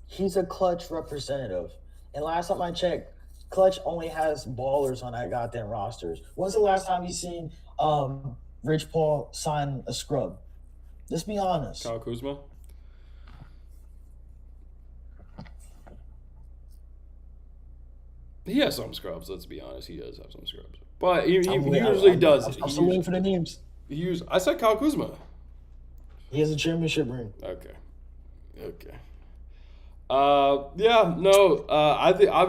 Speaker 2: He's a Clutch representative. And last time I checked, Clutch only has ballers on that goddamn rosters. When's the last time you seen Rich Paul sign a scrub? Let's be honest.
Speaker 1: Kyle Kuzma? He has some scrubs, let's be honest. He does have some scrubs. But he usually does it.
Speaker 2: I'm still waiting for the names.
Speaker 1: I said Kyle Kuzma.
Speaker 2: He has a championship ring.
Speaker 1: Okay. I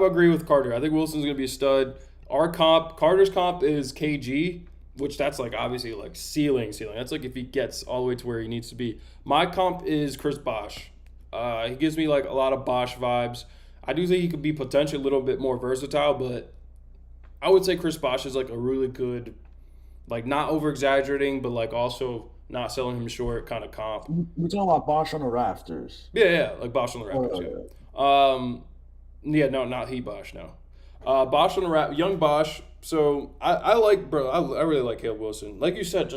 Speaker 1: agree with Carter. I think Wilson's gonna be a stud. Carter's comp is KG, which that's like obviously like ceiling. That's like if he gets all the way to where he needs to be. My comp is Chris Bosh. He gives me like a lot of Bosh vibes. I do think he could be potentially a little bit more versatile, but I would say Chris Bosh is like a really good, like not over exaggerating, but like also not selling him short kind of comp.
Speaker 2: We're talking about Bosh on the rafters.
Speaker 1: Yeah, like Bosh on the Raptors. Not he Bosh, no. Bosh on the young Bosh. So I really like Caleb Wilson. Like you said,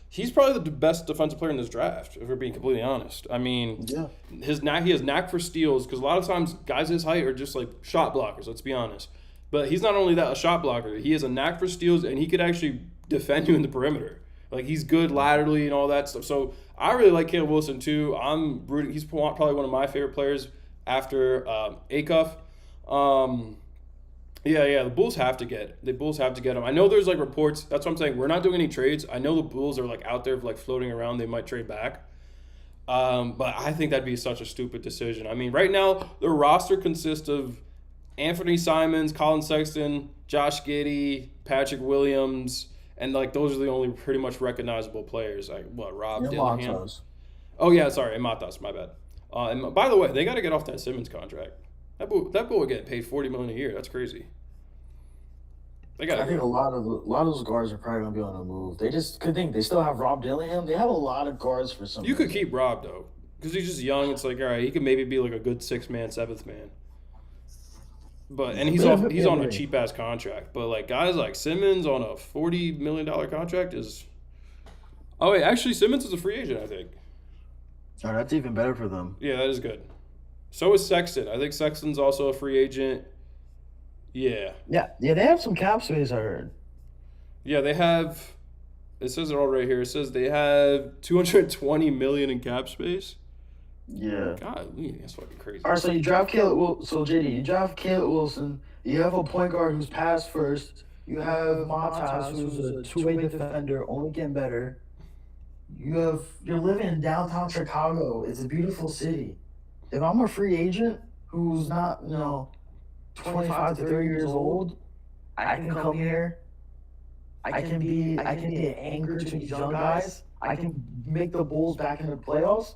Speaker 1: he's probably the best defensive player in this draft, if we're being completely honest. I mean, he has knack for steals, because a lot of times guys his height are just like shot blockers, let's be honest. But he's not only that, a shot blocker. He has a knack for steals, and he could actually defend you in the perimeter. Like, he's good laterally and all that stuff. So I really like Caleb Wilson too. I'm rooting. He's probably one of my favorite players after Acuff. The Bulls have to get him. I know there's like reports. That's what I'm saying. We're not doing any trades. I know the Bulls are like out there like floating around. They might trade back. But I think that'd be such a stupid decision. I mean, right now the roster consists of Anthony Simons, Colin Sexton, Josh Giddey, Patrick Williams, and like those are the only pretty much recognizable players. Like Rob Dillingham. Oh yeah, sorry, and Matas. My bad. And by the way, they got to get off that Simmons contract. That boy getting paid $40 million a year. That's crazy.
Speaker 2: I think a lot of those guards are probably gonna be on the move. They just could think they still have Rob Dillingham. They have a lot of guards for some.
Speaker 1: You could keep Rob though, because he's just young. It's like, all right, he could maybe be like a good 6th man, 7th man. But he's on a cheap ass contract. But like guys like Simmons on a $40 million contract is. Oh wait, actually Simmons is a free agent, I think.
Speaker 2: Oh, that's even better for them.
Speaker 1: Yeah, that is good. So is Sexton. I think Sexton's also a free agent. Yeah.
Speaker 2: Yeah, they have some cap space, I heard.
Speaker 1: Yeah, they have. It says it all right here. It says they have $220 million in cap space.
Speaker 2: Yeah.
Speaker 1: God, that's fucking crazy.
Speaker 2: All right, so you draft Caleb. So JD, you draft Caleb Wilson. You have a point guard who's pass first. You have Matas, who's a two-way defender, only getting better. You're living in downtown Chicago. It's a beautiful city. If I'm a free agent who's not, 25 to 30 years old, I can come here. I can be an anchor to these young guys. I can make the Bulls back in the playoffs.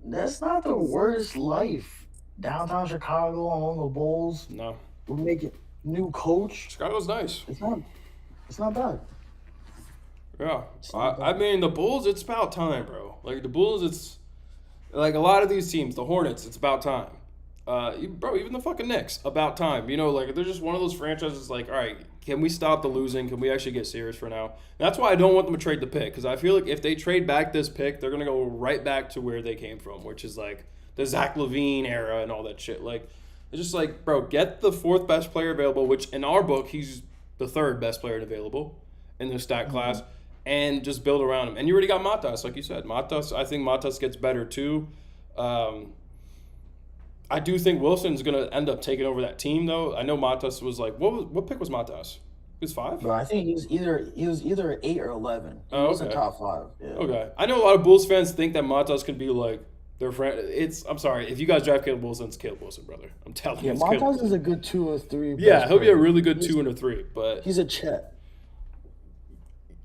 Speaker 2: That's not the worst life. Downtown Chicago, along the Bulls.
Speaker 1: No.
Speaker 2: We're making new coach.
Speaker 1: Chicago's nice.
Speaker 2: It's not bad.
Speaker 1: Yeah. I mean, the Bulls, it's about time, bro. Like, the Bulls, it's like a lot of these teams, the Hornets, it's about time. Bro, even the fucking Knicks, about time. You know, like, they're just one of those franchises like, all right, can we stop the losing? Can we actually get serious for now? And that's why I don't want them to trade the pick, because I feel like if they trade back this pick, they're going to go right back to where they came from, which is like the Zach LaVine era and all that shit. Like, it's just like, bro, get the fourth best player available, which in our book, he's the third best player available in the stat class, and just build around him. And you already got Matas, like you said. I think Matas gets better too. I do think Wilson's going to end up taking over that team, though. I know Matas was like, what pick was Matas? He was 5?
Speaker 2: Bro, I think he was either 8 or 11. He was in top 5. Yeah.
Speaker 1: Okay. I know a lot of Bulls fans think that Matas could be like their friend. I'm sorry. If you guys draft Caleb Wilson, it's Caleb Wilson, brother. I'm telling you.
Speaker 2: Yeah, Matas is a good 2 or 3.
Speaker 1: Yeah, he'll be a really good 2 and a 3. But
Speaker 2: he's a Chet.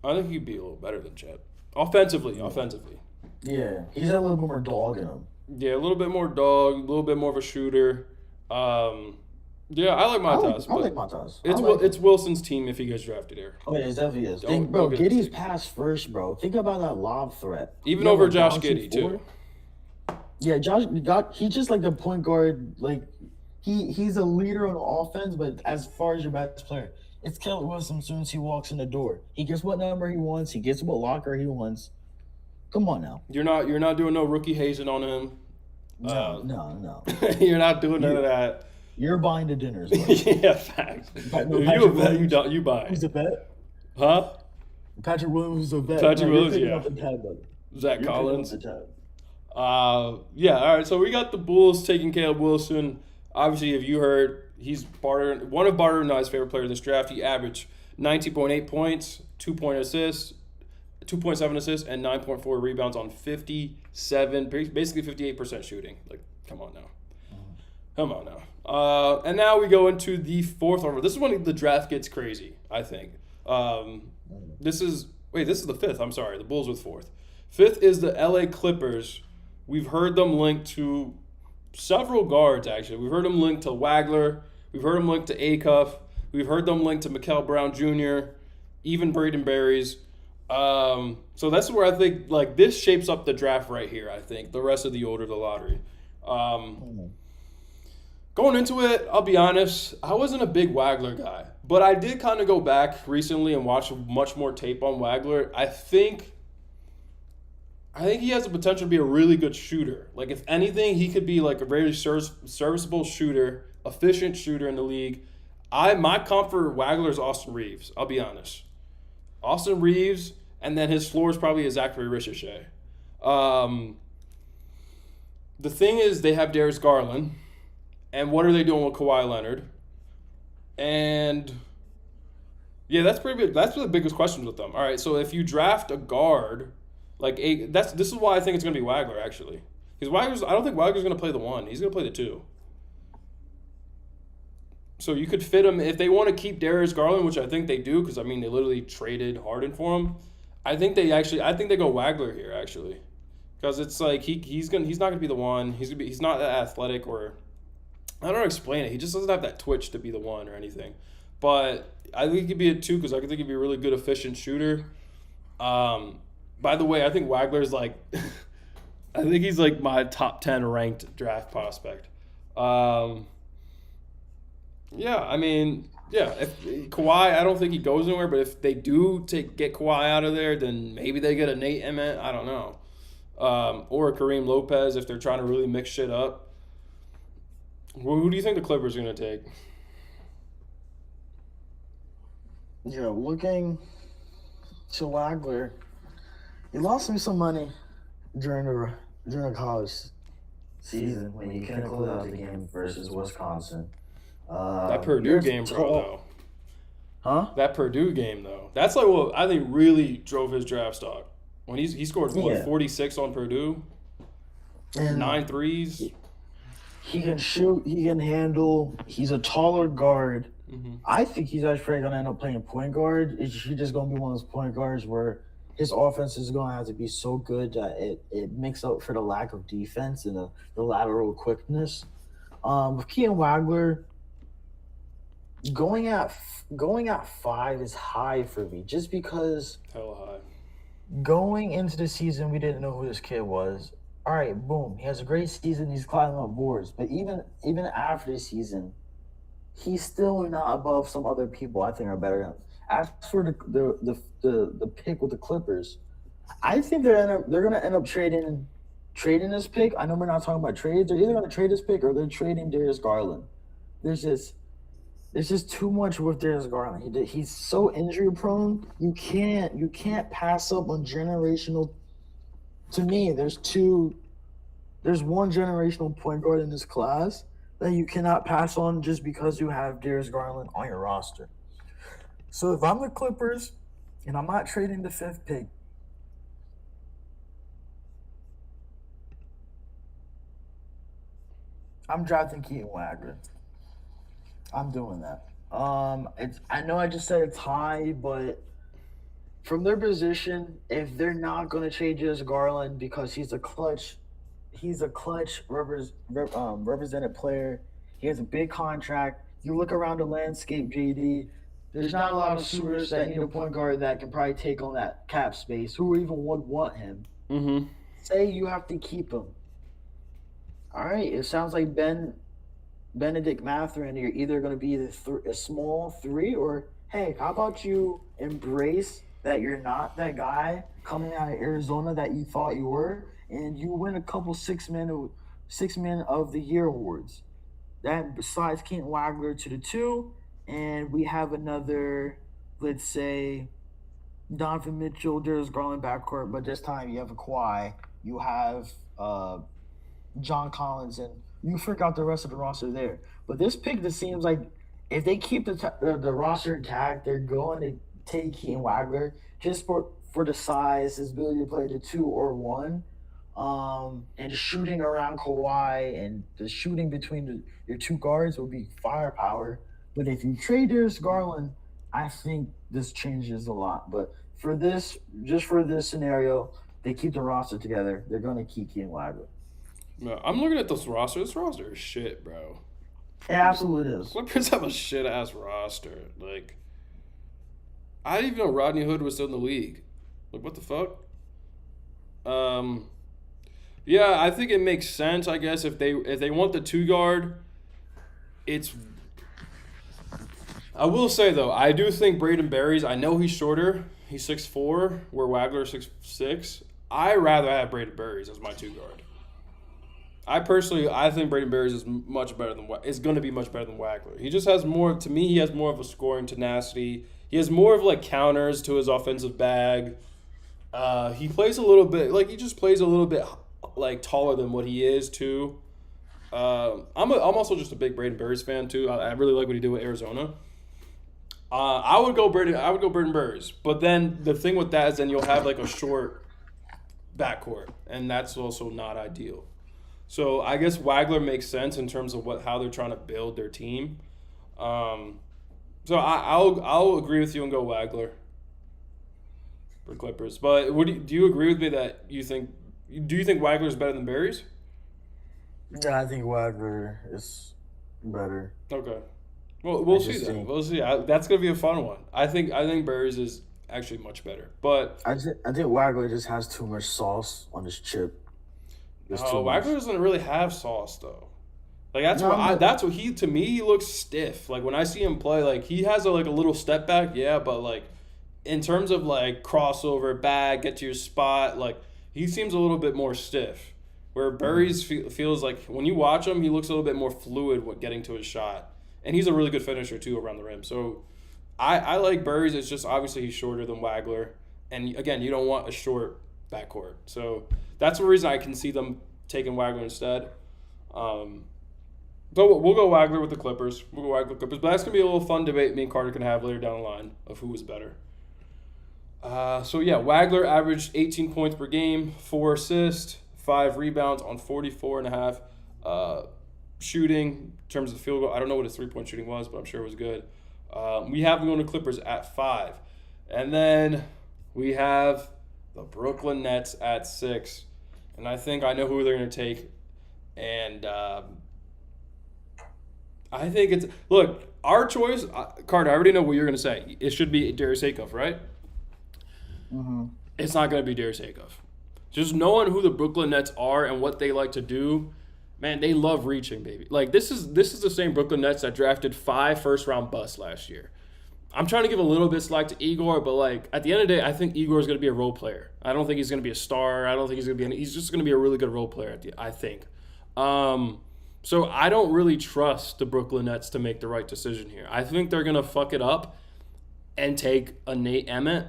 Speaker 1: I think he'd be a little better than Chet. Offensively.
Speaker 2: Yeah, he's got a little bit more dog in him.
Speaker 1: Yeah, a little bit more dog, a little bit more of a shooter. Yeah, I like Matas.
Speaker 2: I like Matas.
Speaker 1: It's Wilson's team if he gets drafted here.
Speaker 2: Oh, yeah, it definitely is. Bro, Giddey's pass first, bro. Think about that lob threat.
Speaker 1: Even over Josh Giddey, too.
Speaker 2: Yeah, he's just like the point guard. Like, he's a leader on offense, but as far as your best player, it's Caleb Wilson as soon as he walks in the door. He gets what number he wants. He gets what locker he wants. Come on now.
Speaker 1: You're not doing no rookie hazing on him.
Speaker 2: No.
Speaker 1: You're not doing none of that.
Speaker 2: You're buying the dinners.
Speaker 1: Yeah, facts. If you a bet, you buy.
Speaker 2: Who's a bet?
Speaker 1: Huh?
Speaker 2: Patrick Williams is a bet.
Speaker 1: Patrick Williams,
Speaker 2: yeah.
Speaker 1: Up
Speaker 2: the tab,
Speaker 1: Zach Collins. Yeah, all right. So we got the Bulls taking Caleb Wilson. Obviously, if you heard, he's one of Barter and I's favorite players in this draft. He averaged 19.8 points, 2.7 assists, and 9.4 rebounds on basically 58% shooting. Like, come on now. And now we go into the fourth overall. This is when the draft gets crazy, I think. This is the fifth. I'm sorry. The Bulls with fourth. Fifth is the LA Clippers. We've heard them linked to several guards, actually. We've heard them linked to Wagler. We've heard them linked to Acuff. We've heard them linked to Mikael Brown Jr., even Braden Berries. So that's where I think, like, this shapes up the draft right here, I think. The rest of the order of the lottery. Going into it, I'll be honest, I wasn't a big Wagler guy. But I did kind of go back recently and watch much more tape on Wagler. I think he has the potential to be a really good shooter. Like, if anything, he could be like a very serviceable shooter, efficient shooter in the league. My comp for Wagler is Austin Reeves, I'll be honest. Austin Reeves, and then his floor is probably a Zachary Ricochet. The thing is, they have Darius Garland, and what are they doing with Kawhi Leonard? And yeah, that's pretty big. That's the biggest questions with them. All right, so if you draft a guard, this is why I think it's going to be Wagler, actually. Because I don't think Wagler's going to play the 1. He's going to play the 2. So you could fit him if they want to keep Darius Garland, which I think they do, because I mean they literally traded Harden for him. I think they go Wagler here, actually, because it's like he's not gonna be the 1. He's not that athletic, or I don't know how to explain it. He just doesn't have that twitch to be the 1 or anything. But I think he could be a 2 because I think he'd be a really good efficient shooter. By the way, I think Wagler's like, I think he's like my top 10 ranked draft prospect. Yeah, I mean, yeah, if Kawhi, I don't think he goes anywhere, but if they do get Kawhi out of there, then maybe they get a Nate Emmett, I don't know. Or a Kareem Lopez if they're trying to really mix shit up. Who do you think the Clippers are going to take?
Speaker 2: Yeah, looking to Wagler, he lost me some money during the college season when he couldn't close out the game versus Wisconsin.
Speaker 1: That Purdue game, bro, though.
Speaker 2: Huh?
Speaker 1: That Purdue game though, that's like what I think really drove his draft stock. When he scored what
Speaker 2: Yeah.
Speaker 1: 46 on Purdue,
Speaker 2: And
Speaker 1: nine threes.
Speaker 2: he can shoot. He can handle. He's a taller guard.
Speaker 1: Mm-hmm.
Speaker 2: I think he's actually going to end up playing point guard. He's just going to be one of those point guards where his offense is going to have to be so good that it makes up for the lack of defense and the lateral quickness. With Keaton Wagler, going at 5 is high for me, just because
Speaker 1: Hella high.
Speaker 2: going into the season we didn't know who this kid was. All right, boom, he has a great season. He's climbing up boards, but even after the season, he's still not above some other people I think are better. As for the pick with the Clippers, I think they're gonna end up trading this pick. I know we're not talking about trades. They're either gonna trade this pick or they're trading Darius Garland. There's just too much with Darius Garland. He's so injury prone. You can't pass up on generational. To me, there's one generational point guard in this class that you cannot pass on just because you have Darius Garland on your roster. So if I'm the Clippers and I'm not trading the 5th pick, I'm drafting Keaton Wagner. I'm doing that. I know I just said it's high, but from their position, if they're not going to trade Darius Garland because he's a clutch represented player. He has a big contract. You look around the landscape, JD. There's not a lot of suitors that need a point guard that can probably take on that cap space. Who even would want him?
Speaker 1: Mm-hmm.
Speaker 2: Say you have to keep him. All right. It sounds like Benedict Mathurin. You're either going to be a small 3, or hey, how about you embrace that you're not that guy coming out of Arizona that you thought you were, and you win a couple six men of the year awards. That besides Keaton Wagler to the 2, and we have another, let's say, Donovan Mitchell, Darius Garland backcourt, but this time you have a Kawhi, you have John Collins, and you freak out the rest of the roster there. But this pick just seems like if they keep the roster intact, they're going to take Keaton Wagler just for the size, his ability to play the 2 or 1. And shooting around Kawhi and the shooting between your 2 guards will be firepower. But if you trade Darius Garland, I think this changes a lot. But for this scenario, they keep the roster together. They're going to keep Keaton Wagler.
Speaker 1: No, I'm looking at this roster. This roster is shit, bro.
Speaker 2: It absolutely is.
Speaker 1: Clippers have a shit ass roster. Like, I didn't even know Rodney Hood was still in the league. Like, what the fuck? Yeah, I think it makes sense. I guess if they want the 2 guard, it's. I will say though, I do think Braden Berries. I know he's shorter. He's 6'4", where Wagler's 6'6". I rather have Braden Berries as my 2 guard. I think Braden Berries is much better than is going to be much better than Wagler. He just has more. To me, he has more of a scoring tenacity. He has more of like counters to his offensive bag. He plays a little bit he just plays a little bit like taller than what he is too. I'm also just a big Braden Berries fan too. I really like what he did with Arizona. I would go Braden Berries, but then the thing with that is then you'll have like a short backcourt, and that's also not ideal. So I guess Wagler makes sense in terms of how they're trying to build their team. So I'll agree with you and go Wagler for Clippers. But do you agree with me that you think Wagler is better than Berries?
Speaker 2: Yeah, I think Wagler is better.
Speaker 1: Okay. Well, we'll see that. We'll see. That's gonna be a fun one. I think Berries is actually much better, but
Speaker 2: I think Wagler just has too much sauce on his chip.
Speaker 1: Wagler doesn't really have sauce though. Like that's what he, to me, he looks stiff. Like when I see him play, like he has a little step back, yeah, but like in terms of like crossover, bag, get to your spot, like he seems a little bit more stiff. Where Berries feels like when you watch him, he looks a little bit more fluid with getting to his shot, and he's a really good finisher too around the rim. So I like Berries. It's just obviously he's shorter than Wagler, and again, you don't want a short backcourt. So that's the reason I can see them taking Wagler instead. So we'll go Wagler with the Clippers. We'll go Wagler Clippers. But that's going to be a little fun debate me and Carter can have later down the line of who was better. So yeah, Wagler averaged 18 points per game, 4 assists, 5 rebounds on 44.5 shooting in terms of field goal. I don't know what his 3-point shooting was, but I'm sure it was good. We have him going to Clippers at 5. And then we have the Brooklyn Nets at 6. And I think I know who they're going to take. And I think it's – look, our choice Carter, I already know what you're going to say. It should be Darius Acuff, right?
Speaker 2: Mm-hmm.
Speaker 1: It's not going to be Darius Acuff. Just knowing who the Brooklyn Nets are and what they like to do, man, they love reaching, baby. Like, this is the same Brooklyn Nets that drafted 5 first-round busts last year. I'm trying to give a little bit slack to Igor, but, like, at the end of the day, I think Igor is going to be a role player. I don't think he's going to be a star. I don't think he's going to be he's just going to be a really good role player, I think. So I don't really trust the Brooklyn Nets to make the right decision here. I think they're going to fuck it up and take a Nate Emmett.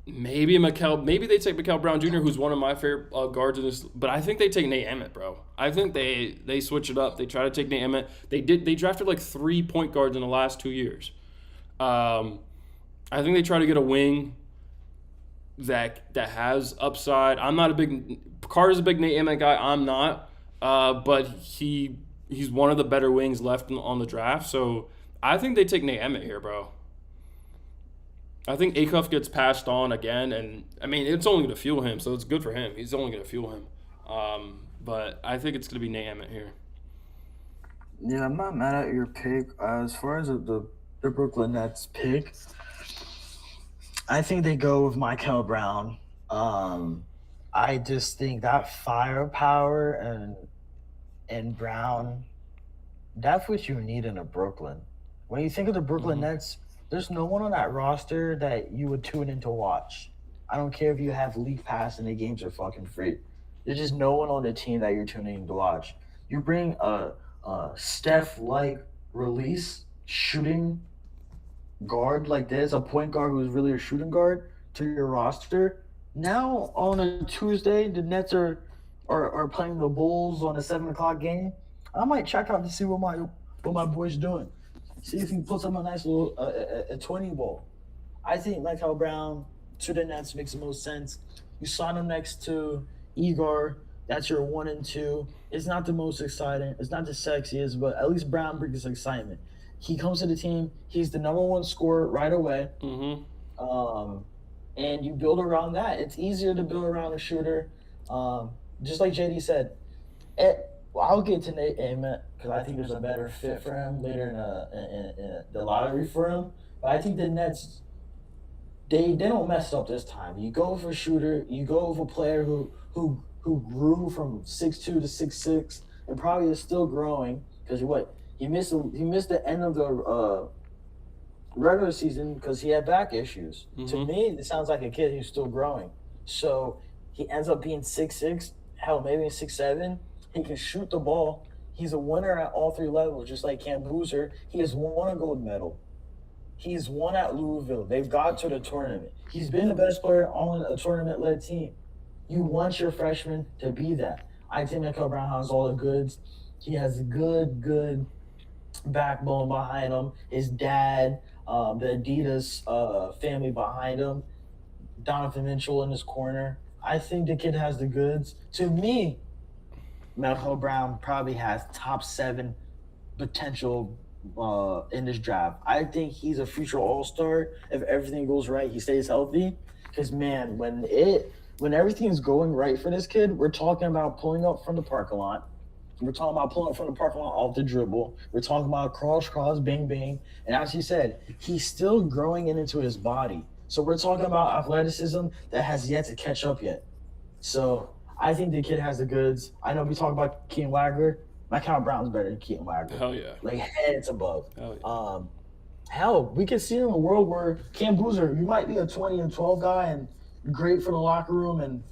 Speaker 1: Maybe they take Mikal Brown Jr., who's one of my favorite guards in this, but I think they take Nate Emmett, bro. I think they switch it up. They try to take Nate Emmett. They drafted like 3 point guards in the last 2 years. I think they try to get a wing that has upside. I'm not a big Carter's a big Nate Emmett guy. I'm not, but he's one of the better wings left on the draft. So I think they take Nate Emmett here, bro. I think Acuff gets passed on again, and I mean it's only going to fuel him, so it's good for him. He's only going to fuel him, but I think it's going to be Nate Emmett here.
Speaker 2: Yeah, I'm not mad at your pick. As far as the Brooklyn Nets pick, I think they go with Mikal Brown. I just think that firepower and Brown, that's what you need in a Brooklyn. When you think of the Brooklyn Nets, there's no one on that roster that you would tune in to watch. I don't care if you have League Pass and the games are fucking free. There's just no one on the team that you're tuning in to watch. You bring a Steph-like release shooting guard like this, a point guard who's really a shooting guard, to your roster. Now on a Tuesday, the Nets are playing the Bulls on a 7 o'clock game. I might check out to see what my boy's doing. See if he puts up a nice little a 20 ball. I think Mikal Brown to the Nets makes the most sense. You sign him next to Igor. That's your 1 and 2. It's not the most exciting. It's not the sexiest, but at least Brown brings excitement. He comes to the team. He's the number 1 scorer right away. And you build around that. It's easier to build around a shooter. Just like JD said, I'll get to Nate Emmett because I think there's a better fit for him later in the lottery for him. But I think the Nets, they don't mess up this time. You go for a shooter. You go with a player who grew from 6'2" to 6'6" and probably is still growing because he missed the end of the regular season because he had back issues. To me, it sounds like a kid who's still growing. So he ends up being 6'6", hell, maybe 6'7". He can shoot the ball. He's a winner at all 3 levels, just like Cam Boozer. He has won a gold medal. He's won at Louisville. They've got to the tournament. He's been the best player on a tournament-led team. You want your freshman to be that. I think Mikal Brown has all the goods. He has a good backbone behind him. His dad, the Adidas family behind him. Donovan Mitchell in his corner. I think the kid has the goods. To me, Mikal Brown probably has top 7 potential in this draft. I think he's a future all-star if everything goes right. He stays healthy. Because, man, when everything is going right for this kid, we're talking about pulling up from the parking lot. We're talking about pulling up from the parking lot off the dribble. We're talking about cross, bang, bang. And as he said, he's still growing into his body. So we're talking about athleticism that has yet to catch up yet. So I think the kid has the goods. I know we talk about Keaton Wagler. Mikal Brown's better than Keaton Wagler.
Speaker 1: Hell yeah.
Speaker 2: Like heads above.
Speaker 1: Hell yeah.
Speaker 2: Hell, we can see in a world where Cam Boozer, you might be a 20 and 12 guy and great for the locker room and,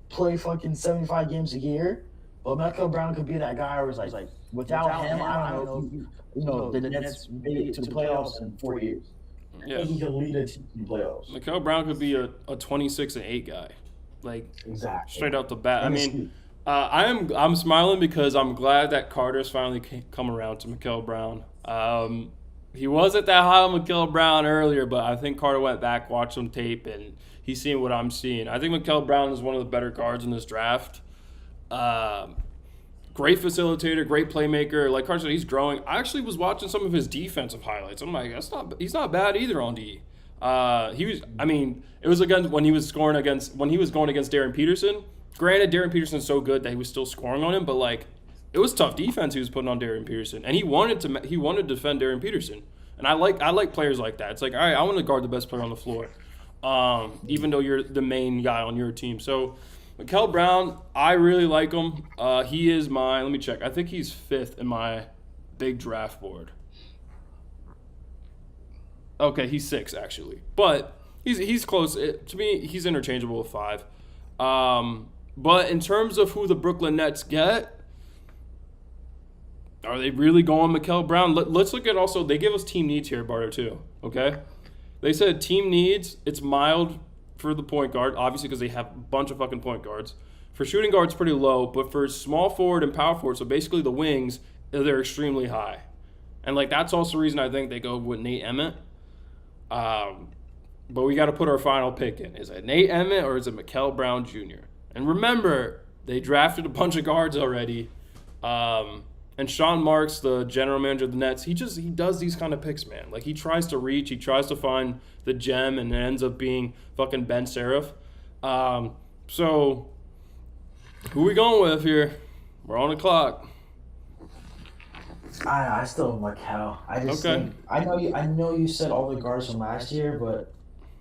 Speaker 2: play fucking 75 games a year. But Mikal Brown could be that guy where it's like without him, I don't know, the Nets made it to the playoffs in 4 years.
Speaker 1: Yeah.
Speaker 2: He could lead a team in the playoffs.
Speaker 1: Mikal Brown could be a 26-8 guy. Like,
Speaker 2: exactly.
Speaker 1: straight out the bat. I mean, I'm smiling because I'm glad that Carter's finally come around to Mikael Brown. He wasn't that high on Mikael Brown earlier, but I think Carter went back, watched some tape, and he's seeing what I'm seeing. I think Mikael Brown is one of the better guards in this draft. Great facilitator, great playmaker. Like Carter said, he's growing. I actually was watching some of his defensive highlights. I'm like, he's not bad either on D. He was. I mean, it was against when he was going against Darren Peterson. Granted, Darren Peterson's so good that he was still scoring on him, but like it was tough defense he was putting on Darren Peterson, and he wanted to defend Darren Peterson, and I like players like that. It's like, all right, I want to guard the best player on the floor, even though you're the main guy on your team. So Mikael Brown, I really like him. He is let me check. I think he's 5th in my big draft board. Okay, he's 6 actually, but he's close. To me, he's interchangeable with 5. But in terms of who the Brooklyn Nets get, are they really going Mikael Brown? Let's look at also, they give us team needs here, Barter, too, okay? They said team needs, it's mild for the point guard, obviously because they have a bunch of fucking point guards. For shooting guards, pretty low, but for small forward and power forward, so basically the wings, they're extremely high. And, like, that's also the reason I think they go with Nate Emmett. But we got to put our final pick in. Is it Nate Emmett or is it Mikael Brown Jr.? And remember, they drafted a bunch of guards already. And Sean Marks, the general manager of the Nets, he does these kind of picks, man. Like, he tries to reach, he tries to find the gem, and it ends up being fucking Ben Seraph. So, who we going with here? We're on the clock.
Speaker 2: I still Mikael. I just think I know you said all the guards from last year, but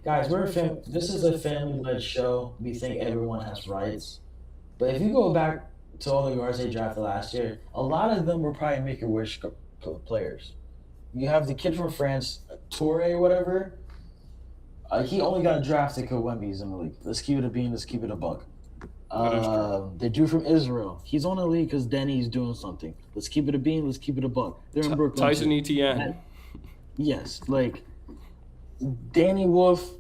Speaker 2: guys, this is a family-led show. We think everyone has rights, but if you go back to all the guards they drafted last year, a lot of them were probably make-your-wish players. You have the kid from France, Toure, whatever. He only got drafted because Wemby's in the league. Let's keep it a bean. Let's keep it a buck. The dude from Israel, he's on the league because Denny's doing something. Let's keep it a bean. Let's keep it a buck. They're in Brooklyn.
Speaker 1: Tyson ETN.
Speaker 2: Yes, like Danny Wolf.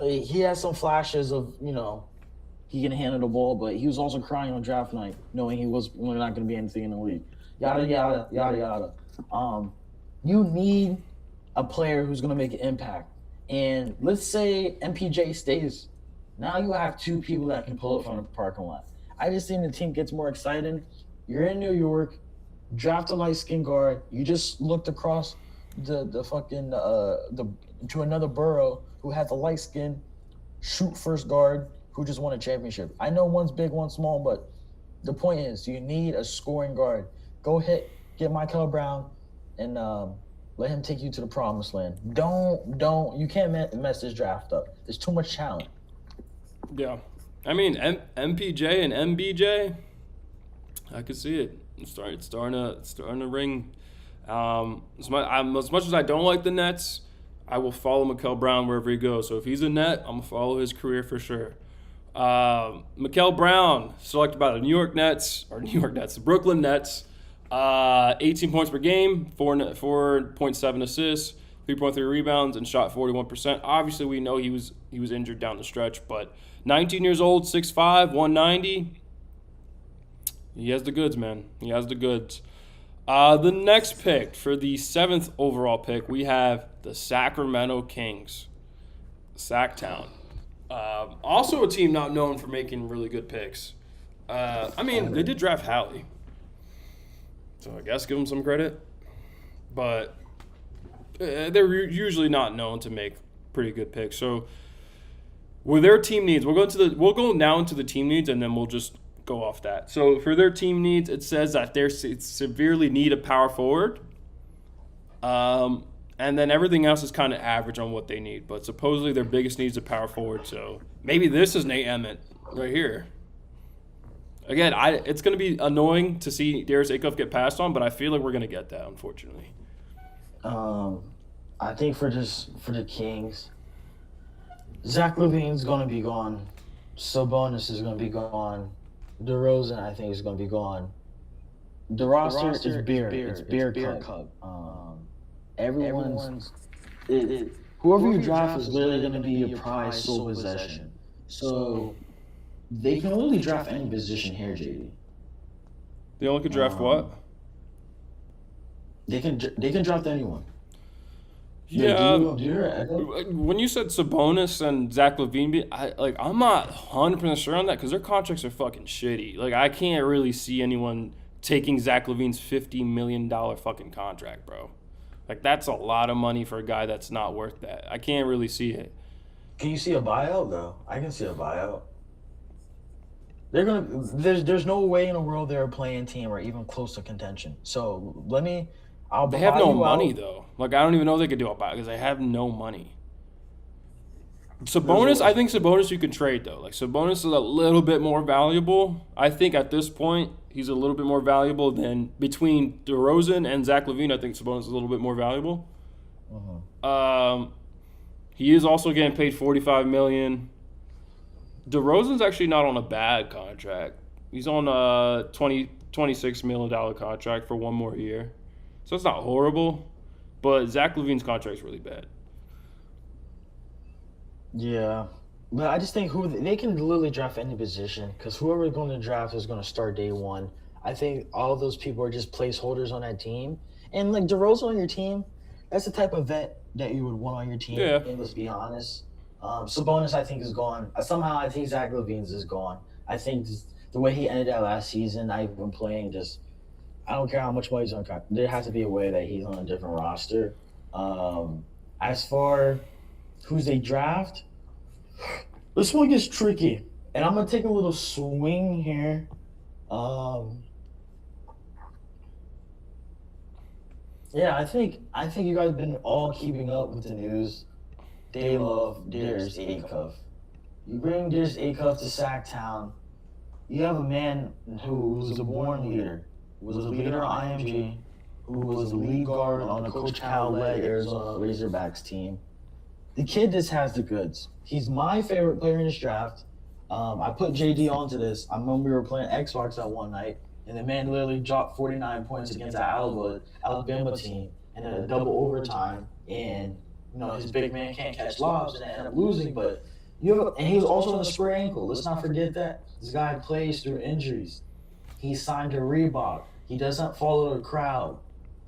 Speaker 2: He has some flashes of, he can handle the ball, but he was also crying on draft night, knowing he was not going to be anything in the league. Yada yada yada yada. You need a player who's going to make an impact. And let's say MPJ stays. Now you have 2 people that can pull it from the parking lot. I just think the team gets more exciting. You're in New York, draft a light skin guard. You just looked across to another borough who has a light skin, shoot first guard who just won a championship. I know one's big, one's small, but the point is you need a scoring guard. Go get Mikael Brown, and let him take you to the promised land. You can't mess this draft up. There's too much talent.
Speaker 1: Yeah. I mean, MPJ and MBJ, I could see it. It's starting to ring. As much as I don't like the Nets, I will follow Mikael Brown wherever he goes. So if he's a Net, I'm going to follow his career for sure. Mikael Brown, selected by the the Brooklyn Nets. 18 points per game, 4.7 assists, 3.3 rebounds, and shot 41%. Obviously, we know he was injured down the stretch, but 19 years old, 6'5", 190. He has the goods, man. He has the goods. The next pick, for the 7th overall pick, we have the Sacramento Kings. Sacktown. Also a team not known for making really good picks. They did draft Hallie. So I guess give them some credit. But they're usually not known to make pretty good picks. So with their team needs, we'll go now into the team needs, and then we'll just go off that. So for their team needs, it says that they severely need a power forward. And then everything else is kind of average on what they need. But supposedly their biggest need is a power forward. So maybe this is Nate Emmett right here. Again, it's going to be annoying to see Darius Acuff get passed on, but I feel like we're going to get that, unfortunately.
Speaker 2: I think for the Kings, Zach LaVine's going to be gone. Sabonis is going to be gone. DeRozan, I think, is going to be gone. The roster is beer. It's beer cup. Whoever you draft is literally going to be your prized sole possession. So They can literally draft any position here, JD.
Speaker 1: They only could draft what?
Speaker 2: Um, they can draft anyone. Like,
Speaker 1: Yeah.
Speaker 2: do you hear Echo?
Speaker 1: When you said Sabonis and Zach LaVine, I'm not 100% sure on that because their contracts are fucking shitty. Like I can't really see anyone taking Zach LaVine's $50 million fucking contract, bro. Like that's a lot of money for a guy that's not worth that. I can't really see it.
Speaker 2: Can you see a buyout though? I can see a buyout. They're gonna. There's no way in the world they're a playing team or even close to contention. So let me. I'll
Speaker 1: They have
Speaker 2: buy
Speaker 1: no
Speaker 2: you
Speaker 1: money
Speaker 2: out.
Speaker 1: though. Like I don't even know if they could do a buy because they have no money.
Speaker 2: There's
Speaker 1: Sabonis, I
Speaker 2: a,
Speaker 1: think Sabonis you can trade though. Like Sabonis is a little bit more valuable. I think at this point he's a little bit more valuable than between DeRozan and Zach LaVine. I think Sabonis is a little bit more valuable.
Speaker 2: uh
Speaker 1: He is also getting paid $45 million. DeRozan's actually not on a bad contract. He's on a $26 million contract for one more year, so it's not horrible. But Zach LaVine's contract's really bad.
Speaker 2: Yeah, but I just think who they can literally draft any position because whoever's going to draft is going to start day one. I think all of those people are just placeholders on that team, and like DeRozan on your team, that's the type of vet that you would want on your team.
Speaker 1: Yeah.
Speaker 2: And let's be honest, Sabonis I think is gone. Somehow I think Zach LaVine's is gone. I think the way he ended that last season, not even playing, just I don't care how much money he's on. There has to be a way that he's on a different roster. As for who's they draft, this one gets tricky, and I'm gonna take a little swing here. Um, yeah, I think you guys have been all keeping up with the news. They love Darius Acuff. You bring Darius Acuff to Sacktown. You have a man who was a born leader, was a leader on IMG, who was a lead guard on the Coach Cal-led Arizona Razorbacks team. The kid just has the goods. He's my favorite player in this draft. I put JD onto this. I remember we were playing Xbox that one night, and the man literally dropped 49 points against the Alabama team in a double overtime. And his big man can't catch lobs, and they end up losing. But and he was also on a sprained ankle. Let's not forget that this guy plays through injuries. He's signed to Reebok. He doesn't follow the crowd.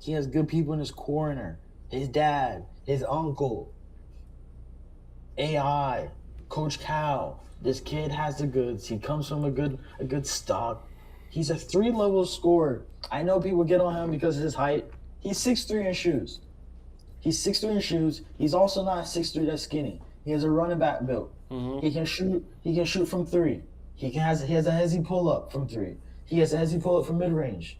Speaker 2: He has good people in his corner. His dad, his uncle. AI, Coach Cal. This kid has the goods. He comes from a good stock. He's a 3-level scorer. I know people get on him because of his height. He's 6'3" in shoes. He's 6'3" in shoes. He's also not 6'3" that's skinny. He has a running back build.
Speaker 1: Mm-hmm.
Speaker 2: He can shoot. He can shoot from 3. He has a hezzy pull up from 3. He has a hezzy pull up from mid range.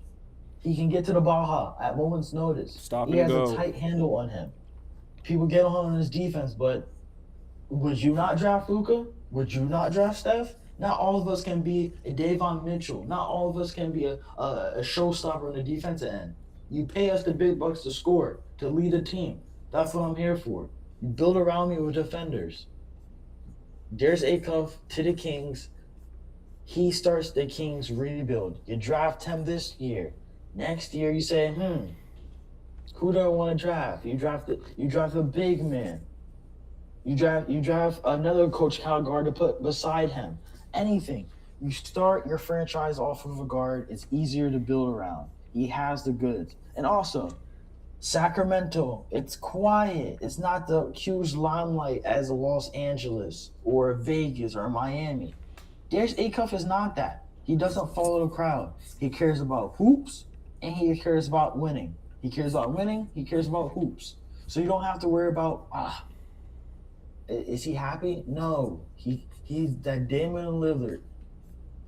Speaker 2: He can get to the Baja at moment's notice.
Speaker 1: Stop
Speaker 2: he
Speaker 1: and
Speaker 2: has
Speaker 1: go.
Speaker 2: a tight handle on him. People get on his defense, but would you not draft Luka? Would you not draft Steph? Not all of us can be a Davon Mitchell. Not all of us can be a showstopper on the defensive end. You pay us the big bucks to score, to lead a team. That's what I'm here for. You build around me with defenders. There's Acuff to the Kings. He starts the Kings rebuild. You draft him this year. Next year you say, who do I want to draft? You draft a big man. You draft another Coach Cal guard to put beside him. Anything. You start your franchise off of a guard. It's easier to build around. He has the goods. And also, Sacramento, it's quiet. It's not the huge limelight as Los Angeles or Vegas or Miami. Darius Acuff is not that. He doesn't follow the crowd. He cares about hoops and he cares about winning. He cares about winning. He cares about hoops. So you don't have to worry about, is he happy? No. He's that Damian Lillard.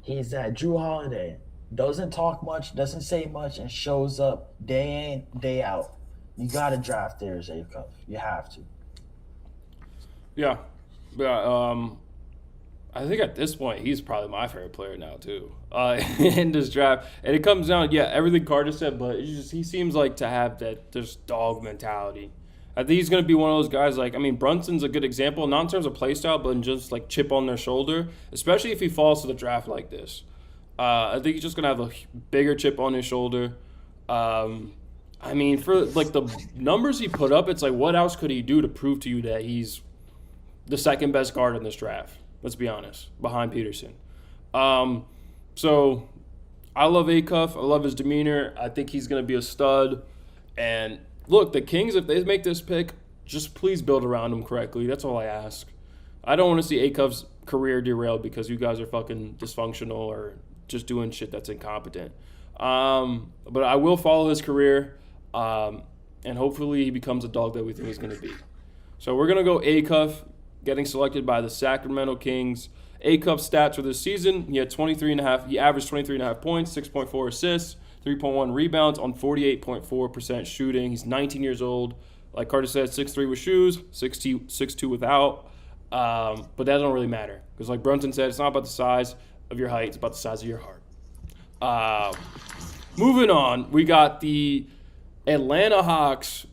Speaker 2: He's that Drew Holiday. Doesn't talk much, doesn't say much, and shows up day in, day out. You got to draft Darius Acuff. You have to.
Speaker 1: Yeah. I think at this point he's probably my favorite player now too. In this draft, and it comes down, everything Carter said, but it's just he seems like to have that just dog mentality. I think he's going to be one of those guys Brunson's a good example, not in terms of play style, but in just like chip on their shoulder, especially if he falls to the draft like this. I think he's just going to have a bigger chip on his shoulder. For like the numbers he put up, it's like what else could he do to prove to you that he's the second best guard in this draft? Let's be honest, behind Peterson. So I love Acuff. I love his demeanor. I think he's going to be a stud. And look, the Kings, if they make this pick, just please build around him correctly. That's all I ask. I don't want to see Acuff's career derailed because you guys are fucking dysfunctional or just doing shit that's incompetent. But I will follow his career, and hopefully he becomes a dog that we think he's going to be. So we're going to go Acuff, getting selected by the Sacramento Kings. Acuff's stats for this season, he averaged 23.5 points, 6.4 assists, 3.1 rebounds on 48.4% shooting. He's 19 years old. Like Carter said, 6'3 with shoes, 6'2 without. But that don't really matter. Because like Brunson said, it's not about the size of your height, it's about the size of your heart. Moving on, we got the Atlanta Hawks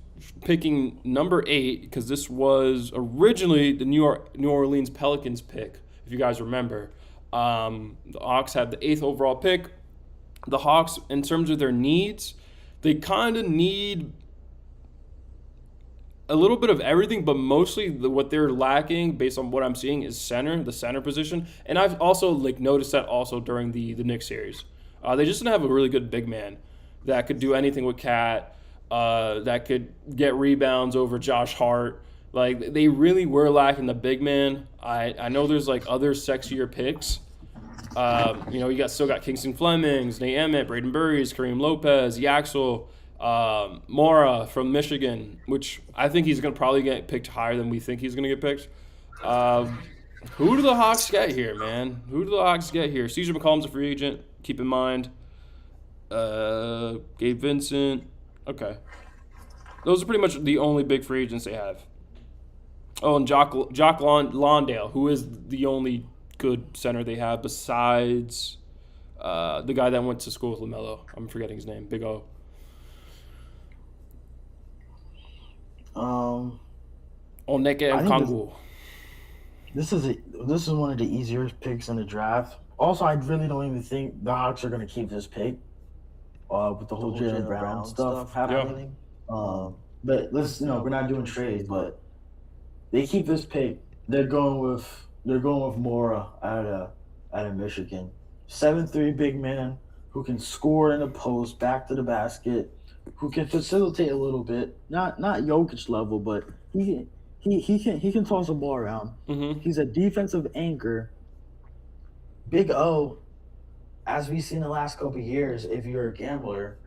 Speaker 1: picking number 8, because this was originally the New Orleans Pelicans pick, if you guys remember. The Hawks had the 8th overall pick. The Hawks, in terms of their needs, they kind of need a little bit of everything, but mostly what they're lacking, based on what I'm seeing, is the center position. And I've also noticed that also during the Knicks series. They just didn't have a really good big man that could do anything with Cat, that could get rebounds over Josh Hart. Like, they really were lacking the big man. I know there's other sexier picks. You still got Kingston Flemings, Nate Emmett, Braden Burries, Kareem Lopez, Yaxel, Mora from Michigan, which I think he's going to probably get picked higher than we think he's going to get picked. Who do the Hawks get here, man? CJ McCollum's a free agent, keep in mind. Gabe Vincent. Okay. Those are pretty much the only big free agents they have. Oh, and Jock Lawndale, who is the only good center they have besides the guy that went to school with LaMelo. I'm forgetting his name. Big O. Onyeka Okongwu.
Speaker 2: This is one of the easier picks in the draft. Also, I really don't even think the Hawks are going to keep this pick with the whole Jaylen Brown stuff happening. Yeah. But we're not doing trades, but they keep this pick. They're going with Mora out of Michigan. 7'3" big man who can score in the post, back to the basket, who can facilitate a little bit. Not Jokic level, but he can toss the ball around.
Speaker 1: Mm-hmm.
Speaker 2: He's a defensive anchor. Big O, as we've seen the last couple of years, if you're a gambler,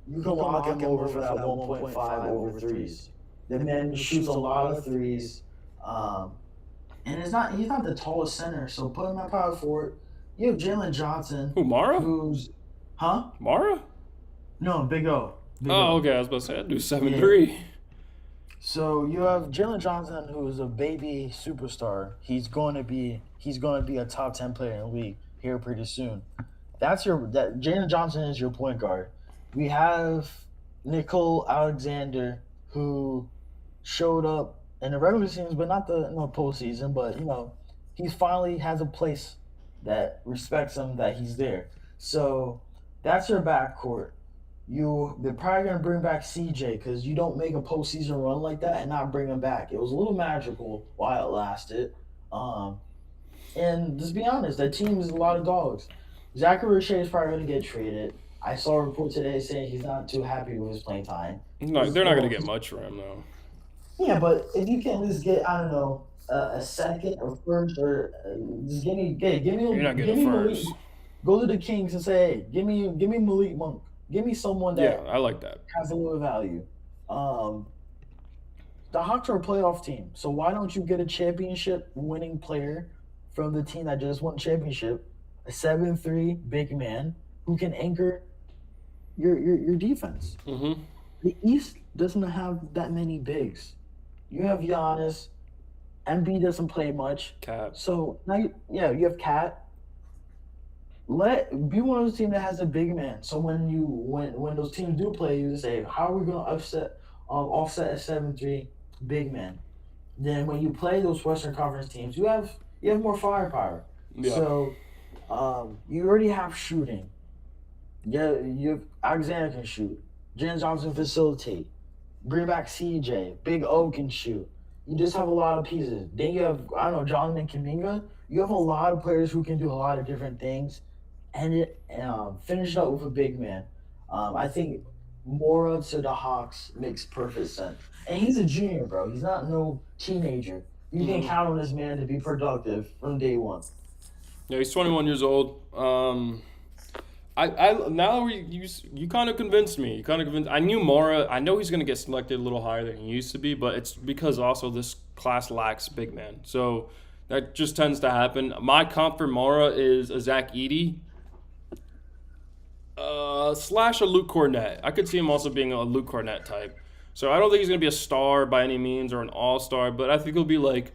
Speaker 2: you can lock him over for that 1.5 over threes. The man shoots a lot of threes. And he's not the tallest center, so put him at power forward. You have Jalen Johnson.
Speaker 1: Who, Mara?
Speaker 2: Mara? No, Big O.
Speaker 1: Okay. I was about to say, I'd do 7'3". Yeah.
Speaker 2: So you have Jalen Johnson, who's a baby superstar. He's going to be a top 10 player in the league here pretty soon. Jalen Johnson is your point guard. We have Nicole Alexander, who showed up in the regular season, but not the postseason. But he finally has a place that respects him, that he's there. So that's your backcourt. They're probably gonna bring back CJ, because you don't make a postseason run like that and not bring him back. It was a little magical while it lasted. And let's be honest, that team is a lot of dogs. Zachary Richey is probably gonna get traded. I saw a report today saying he's not too happy with his playing time.
Speaker 1: No, they're not gonna get much for him though.
Speaker 2: Yeah, but if you can at least get, I don't know, a second or first, or just give me.
Speaker 1: You're not getting first.
Speaker 2: Malik. Go to the Kings and say, hey, give me Malik Monk. Give me someone that
Speaker 1: I like that
Speaker 2: has a little value. The Hawks are a playoff team, so why don't you get a championship winning player from the team that just won championship, a 7'3" big man who can anchor your defense.
Speaker 1: Mm-hmm.
Speaker 2: The East doesn't have that many bigs. You have Giannis. Embiid doesn't play much.
Speaker 1: Cat.
Speaker 2: So now you have Cat. Be one of those teams that has a big man. So when those teams do play, you say, how are we going to offset a 7'3" big man? Then when you play those Western Conference teams, you have more firepower.
Speaker 1: Yeah.
Speaker 2: So you already have shooting. Yeah, you have Alexander can shoot. Jalen Johnson facilitate. Bring back CJ. Big O can shoot. You just have a lot of pieces. Then you have, I don't know, Jonathan Kaminga. You have a lot of players who can do a lot of different things, and finish up with a big man. I think Mora to the Hawks makes perfect sense. And he's a junior, bro. He's not no teenager. You can
Speaker 1: Hmm.
Speaker 2: count on this man to be productive from day one.
Speaker 1: Yeah, he's 21 years old. I now you kind of convinced me. You kind of convinced. I knew Mora. I know he's going to get selected a little higher than he used to be, but it's because also this class lacks big man. So that just tends to happen. My comp for Mora is a Zach Edey slash a Luke Cornett. I could see him also being a Luke Cornett type. So I don't think he's going to be a star by any means or an all star, but I think he'll be like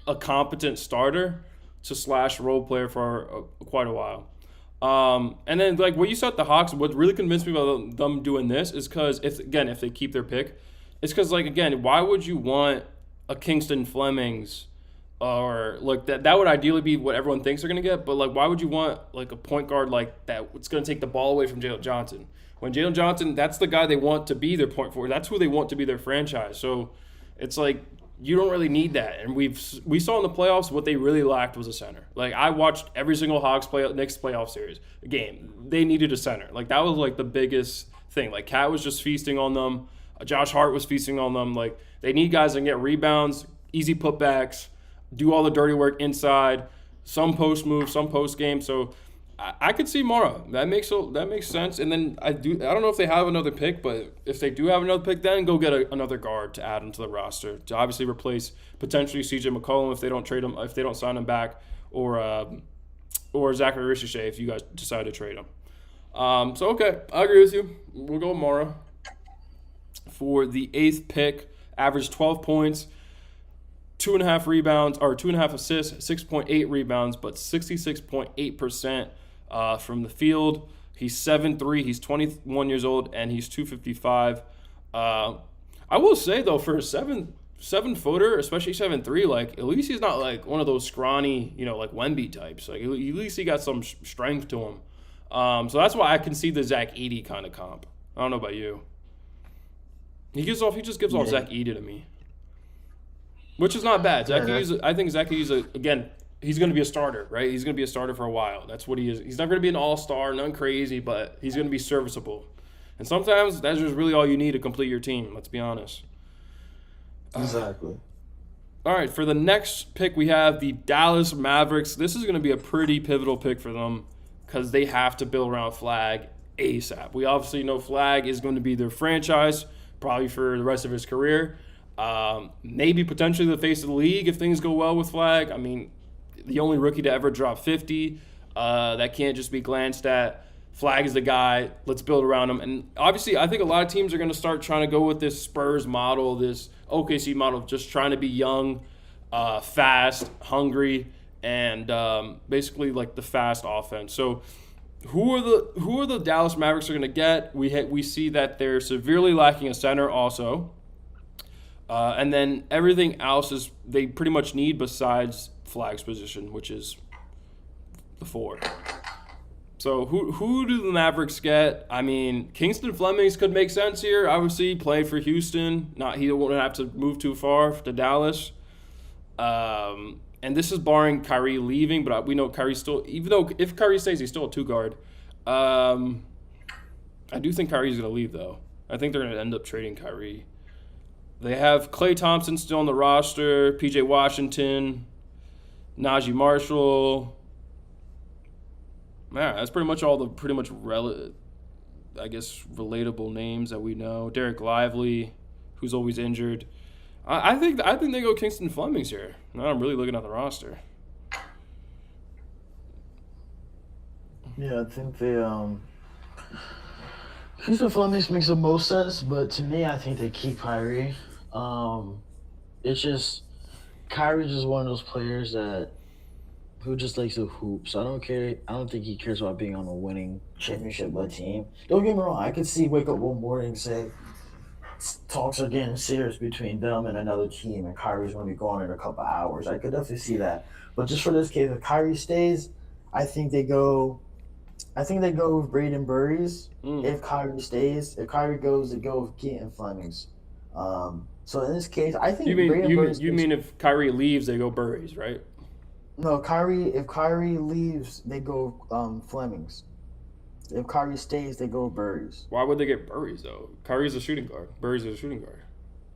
Speaker 1: a competent starter to slash role player for quite a while. And then like what you said, the Hawks. What really convinced me about them doing this is because if they keep their pick, it's because like again, why would you want a Kingston Flemings or like that? That would ideally be what everyone thinks they're gonna get. But like, why would you want like a point guard like that? It's gonna take the ball away from Jalen Johnson. When Jalen Johnson, that's the guy they want to be their point forward. That's who they want to be their franchise. So it's like you don't really need that. And we saw in the playoffs what they really lacked was a center. Like I watched every single Hawks Knicks playoff series game. They needed a center. Like that was like the biggest thing. Like Cat was just feasting on them. Josh Hart was feasting on them. Like they need guys that can get rebounds, easy putbacks, do all the dirty work inside, some post moves, some post game. So I could see Mara. That makes sense. And then I don't know if they have another pick, but if they do have another pick, then go get another guard to add into the roster to obviously replace potentially CJ McCollum if they don't trade him, if they don't sign him back, or Zachary Ricochet if you guys decide to trade him. So okay, I agree with you. We'll go Mara for the 8th pick. Averaged 12 points, 2.5 rebounds or 2.5 assists, 6.8 rebounds, but 66.8% from the field. He's 7'3", he's 21 years old, and he's 255. I will say though, for a seven footer, especially 7'3", like at least he's not like one of those scrawny, like Wemby types. Like at least he got some strength to him. So that's why I can see the Zach Edey kind of comp. I don't know about you. He just gives off
Speaker 2: Yeah,
Speaker 1: Zach Edey to me, which is not bad.
Speaker 2: yeah, that's
Speaker 1: I think Zach Edey's again. He's going to be a starter, right? He's going to be a starter for a while. That's what he is. He's not going to be an all-star, nothing crazy, but he's going to be serviceable. And sometimes that's just really all you need to complete your team. Let's be honest.
Speaker 2: exactly.
Speaker 1: All right, for the next pick, we have the Dallas Mavericks. This is going to be a pretty pivotal pick for them because they have to build around Flag ASAP. We obviously know Flag is going to be their franchise probably for the rest of his career. Maybe potentially the face of the league if things go well with Flag. I mean, the only rookie to ever drop 50. That can't just be glanced at. Flag is the guy. Let's build around him. And obviously, I think a lot of teams are going to start trying to go with this Spurs model, this OKC model of just trying to be young, fast, hungry, and basically like the fast offense. So who are the Dallas Mavericks are going to get? We see that they're severely lacking a center also. And then everything else is they pretty much need besides Flag's position, which is the 4. So who do the Mavericks get? I mean, Kingston Flemings could make sense here. Obviously, play for Houston. He won't have to move too far to Dallas. And this is barring Kyrie leaving, but we know Kyrie's still. Even though if Kyrie stays, he's still a 2 guard. I do think Kyrie's going to leave though. I think they're going to end up trading Kyrie. They have Klay Thompson still on the roster, PJ Washington, Najee Marshall. Man, that's pretty much all the relatable names that we know. Derek Lively, who's always injured. I think they go Kingston Flemings here. Now I'm really looking at the roster.
Speaker 2: Yeah, I think Houston Flemings makes the most sense, but to me, I think they keep Kyrie. It's just Kyrie's just one of those players that who just likes to hoop. So I don't care. I don't think he cares about being on a winning championship team. Don't get me wrong. I could see wake up one morning and say talks are getting serious between them and another team, and Kyrie's going to be gone in a couple hours. I could definitely see that. But just for this case, if Kyrie stays, I think they go. I think they go with Braden Burries. If Kyrie stays, if Kyrie goes, they go with Keaton Flemings. So in this case, I think
Speaker 1: You mean
Speaker 2: Braden Burns.
Speaker 1: if Kyrie leaves, they go Burries, right?
Speaker 2: No, Kyrie. If Kyrie leaves, they go Flemings. If Kyrie stays, they go Burries.
Speaker 1: Why would they get Burries though? Kyrie's a shooting guard. Burries is a shooting guard.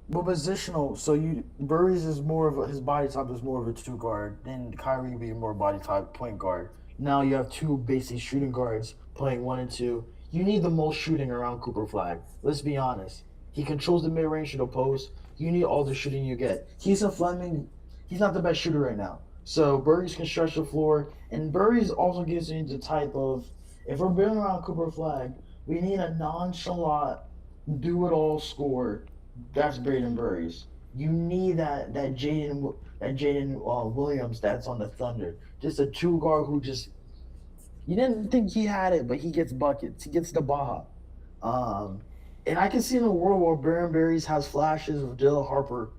Speaker 2: But positional, so Burries is more of his body type is more of a two guard. Then Kyrie would be more body type point guard. Now you have two basic shooting guards playing 1 and 2. You need the most shooting around Cooper Flag. Let's be honest. He controls the mid range to the post. You need all the shooting you get. Keeson Fleming, he's not the best shooter right now. So Burries can stretch the floor, and Burries also gives you the type of, if we're building around Cooper Flag, we need a nonchalant, do it all scorer. That's Braden Burries. You need that Jaden Williams that's on the Thunder. Just a two guard who just, you didn't think he had it, but he gets buckets. He gets the Baja. And I can see in a world where Braden Burries has flashes of Dylan Harper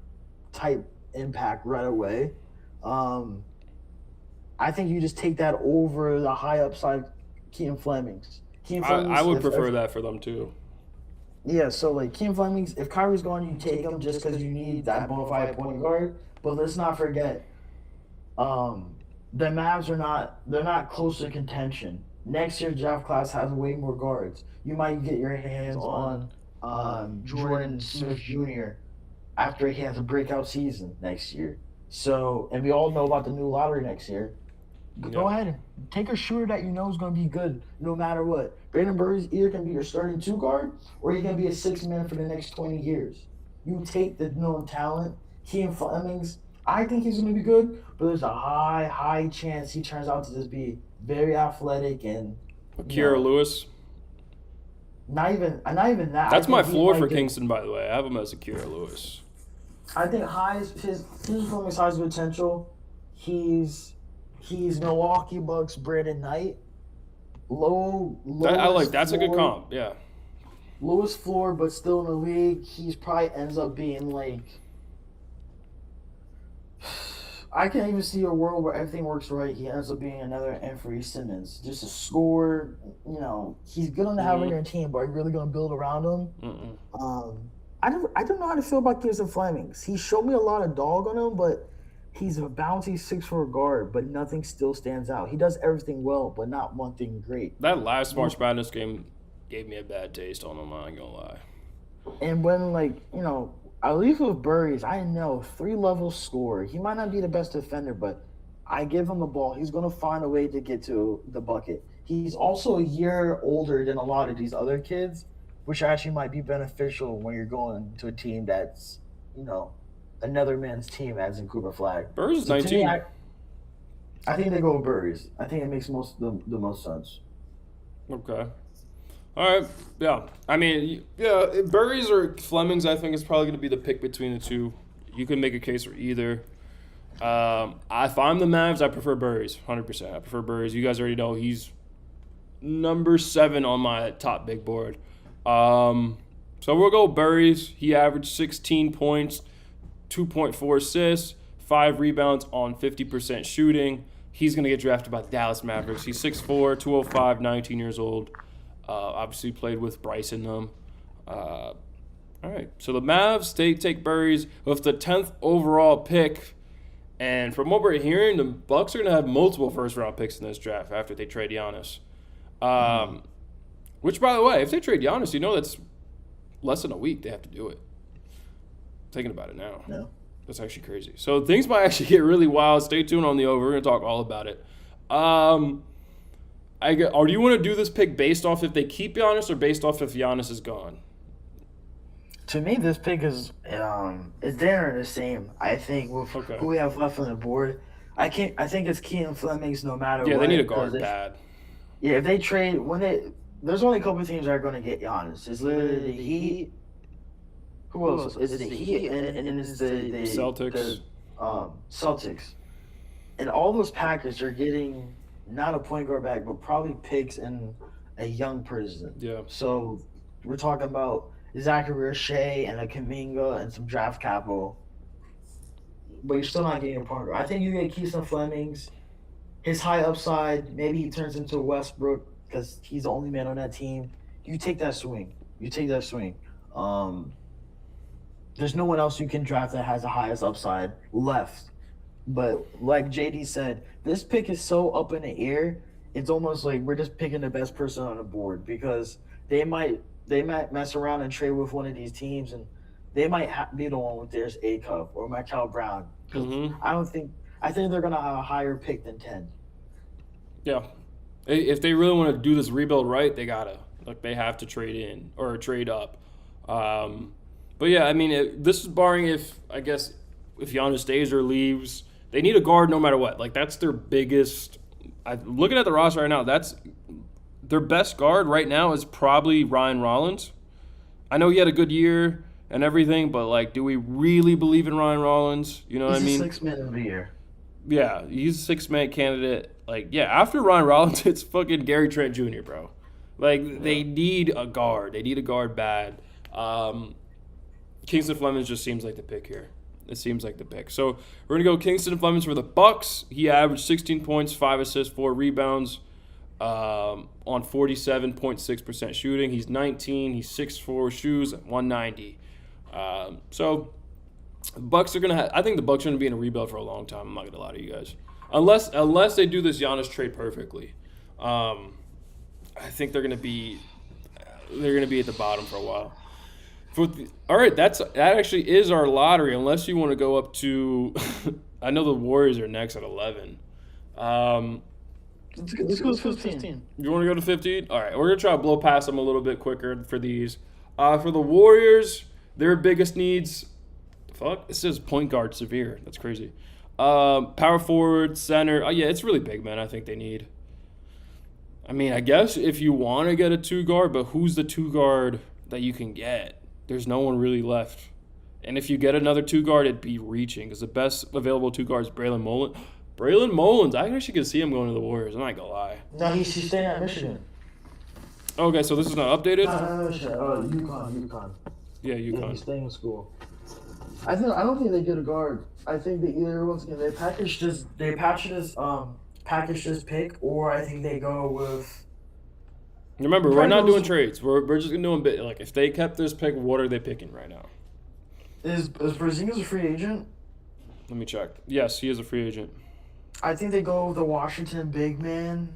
Speaker 2: type impact right away. I think you just take that over the high upside Keaton Flemings.
Speaker 1: I would prefer that for them too.
Speaker 2: Yeah, so like Keaton Flemings, if Kyrie's gone, you take him just because you need that bona fide point guard. But let's not forget, the Mavs they're not close to contention. Next year, draft class has way more guards. You might get your hands on Jordan Smith Jr. after he has a breakout season next year. So, and we all know about the new lottery next year. Go ahead and take a shooter that you know is going to be good no matter what. Braden Burries either can be your starting two guard or he can be a 6-man for the next 20 years. You take the known talent. Keaton Flemings, I think he's going to be good, but there's a high chance he turns out to just be very athletic and.
Speaker 1: Kira Lewis.
Speaker 2: Not even that.
Speaker 1: That's my floor for Kingston, by the way. I have him as a Kira Lewis.
Speaker 2: I think his Fleming's highest potential. He's Milwaukee Bucks Brandon Knight.
Speaker 1: That's a good comp, yeah.
Speaker 2: Lowest floor, but still in the league. He's probably ends up being like. I can't even see a world where everything works right. He ends up being another Anthony Simmons, just a scorer. He's good on the have on your team, but are you really going to build around him? I don't know how to feel about Keaton Flemings. He showed me a lot of dog on him, but. He's a bouncy 6'4" guard, but nothing still stands out. He does everything well, but not one thing great.
Speaker 1: That last March Madness game gave me a bad taste on him, I ain't gonna lie.
Speaker 2: And when, at least with Burries, I know 3-level scorer. He might not be the best defender, but I give him the ball. He's going to find a way to get to the bucket. He's also a year older than a lot of these other kids, which actually might be beneficial when you're going to a team that's, another man's team, as in Cooper Flag.
Speaker 1: Burries is 19.
Speaker 2: Me, I think they go with Burries. I think it makes the most sense.
Speaker 1: Okay. All right. Yeah. I mean, Burries or Flemings, I think, is probably going to be the pick between the two. You can make a case for either. If I'm the Mavs, I prefer Burries, 100%. I prefer Burries. You guys already know he's number 7 on my top big board. So we'll go Burries. He averaged 16 points. 2.4 assists, 5 rebounds on 50% shooting. He's going to get drafted by the Dallas Mavericks. He's 6'4", 205, 19 years old. Obviously played with Bryce in them. All right, so the Mavs, they take Burries with the 10th overall pick. And from what we're hearing, the Bucks are going to have multiple first-round picks in this draft after they trade Giannis. Which, by the way, if they trade Giannis, that's less than a week they have to do it. Thinking about it now.
Speaker 2: No.
Speaker 1: That's actually crazy. So things might actually get really wild. Stay tuned on the over. We're going to talk all about it. Or do you want to do this pick based off if they keep Giannis or based off if Giannis is gone?
Speaker 2: To me, this pick is they're the same. I think with who we have left on the board, I think it's Keaton Flemings no matter what.
Speaker 1: Yeah, they need a guard bad.
Speaker 2: Yeah, if they trade there's only a couple of teams that are going to get Giannis. It's literally the Heat. Who else? It's the Heat and it's the
Speaker 1: Celtics.
Speaker 2: Celtics. And all those Packers are getting not a point guard back, but probably picks in a young person.
Speaker 1: Yeah.
Speaker 2: So we're talking about Zachary Shea and a Kuminga and some draft capital. But you're still not getting a point guard. I think you get Keaton Flemings. His high upside, maybe he turns into Westbrook because he's the only man on that team. You take that swing. There's no one else you can draft that has the highest upside left. But like JD said, this pick is so up in the air. It's almost like we're just picking the best person on the board because they might mess around and trade with one of these teams and they might be the one with theirs A Cup or Michael Brown. Because I think they're gonna have a higher pick than 10.
Speaker 1: Yeah. If they really want to do this rebuild right, they have to trade in or trade up. But yeah, I mean, this is barring if Giannis stays or leaves. They need a guard no matter what. Like that's their biggest. Looking at the roster right now, that's their best guard right now is probably Ryan Rollins. I know he had a good year and everything, but like, do we really believe in Ryan Rollins? You know what I mean?
Speaker 2: He's a 6-man of the year.
Speaker 1: Yeah, he's a 6-man candidate. Like, yeah, after Ryan Rollins, it's fucking Gary Trent Jr., bro. Like, they need a guard. They need a guard bad. Kingston Flemings just seems like the pick here. It seems like the pick. So we're going to go Kingston Flemings for the Bucks. He averaged 16 points, 5 assists, 4 rebounds on 47.6% shooting. He's 19. He's 6'4", shoes at 190. So Bucks are going to I think the Bucks are going to be in a rebuild for a long time. I'm not going to lie to you guys. Unless they do this Giannis trade perfectly. I think they're going to be at the bottom for a while. All right, that actually is our lottery. Unless you want to go up to, I know the Warriors are next at 11.
Speaker 2: Let's go to 15.
Speaker 1: You want to go to 15? All right, we're gonna try to blow past them a little bit quicker for these. For the Warriors, their biggest needs. Fuck, it says point guard severe. That's crazy. Power forward, center. Oh yeah, it's really big, man. I think they need. I mean, I guess if you want to get a 2 guard, but who's the 2 guard that you can get? There's no one really left. And if you get another 2 guard, it'd be reaching because the best available 2 guards, Braylon Mullins. Braylon Mullins, I actually could see him going to the Warriors. I'm not gonna lie.
Speaker 2: No, he's staying at Michigan.
Speaker 1: Okay, so this is not updated.
Speaker 2: No, UConn.
Speaker 1: Yeah,
Speaker 2: Yeah,
Speaker 1: UConn.
Speaker 2: he's staying in school. I don't think they get a guard. I think they either once again they package this pick, or I think they go with.
Speaker 1: Remember, we're not doing trades. We're just doing bit. Like if they kept this pick, what are they picking right now?
Speaker 2: Is Porzingis a free agent?
Speaker 1: Let me check. Yes, he is a free agent.
Speaker 2: I think they go with the Washington big man.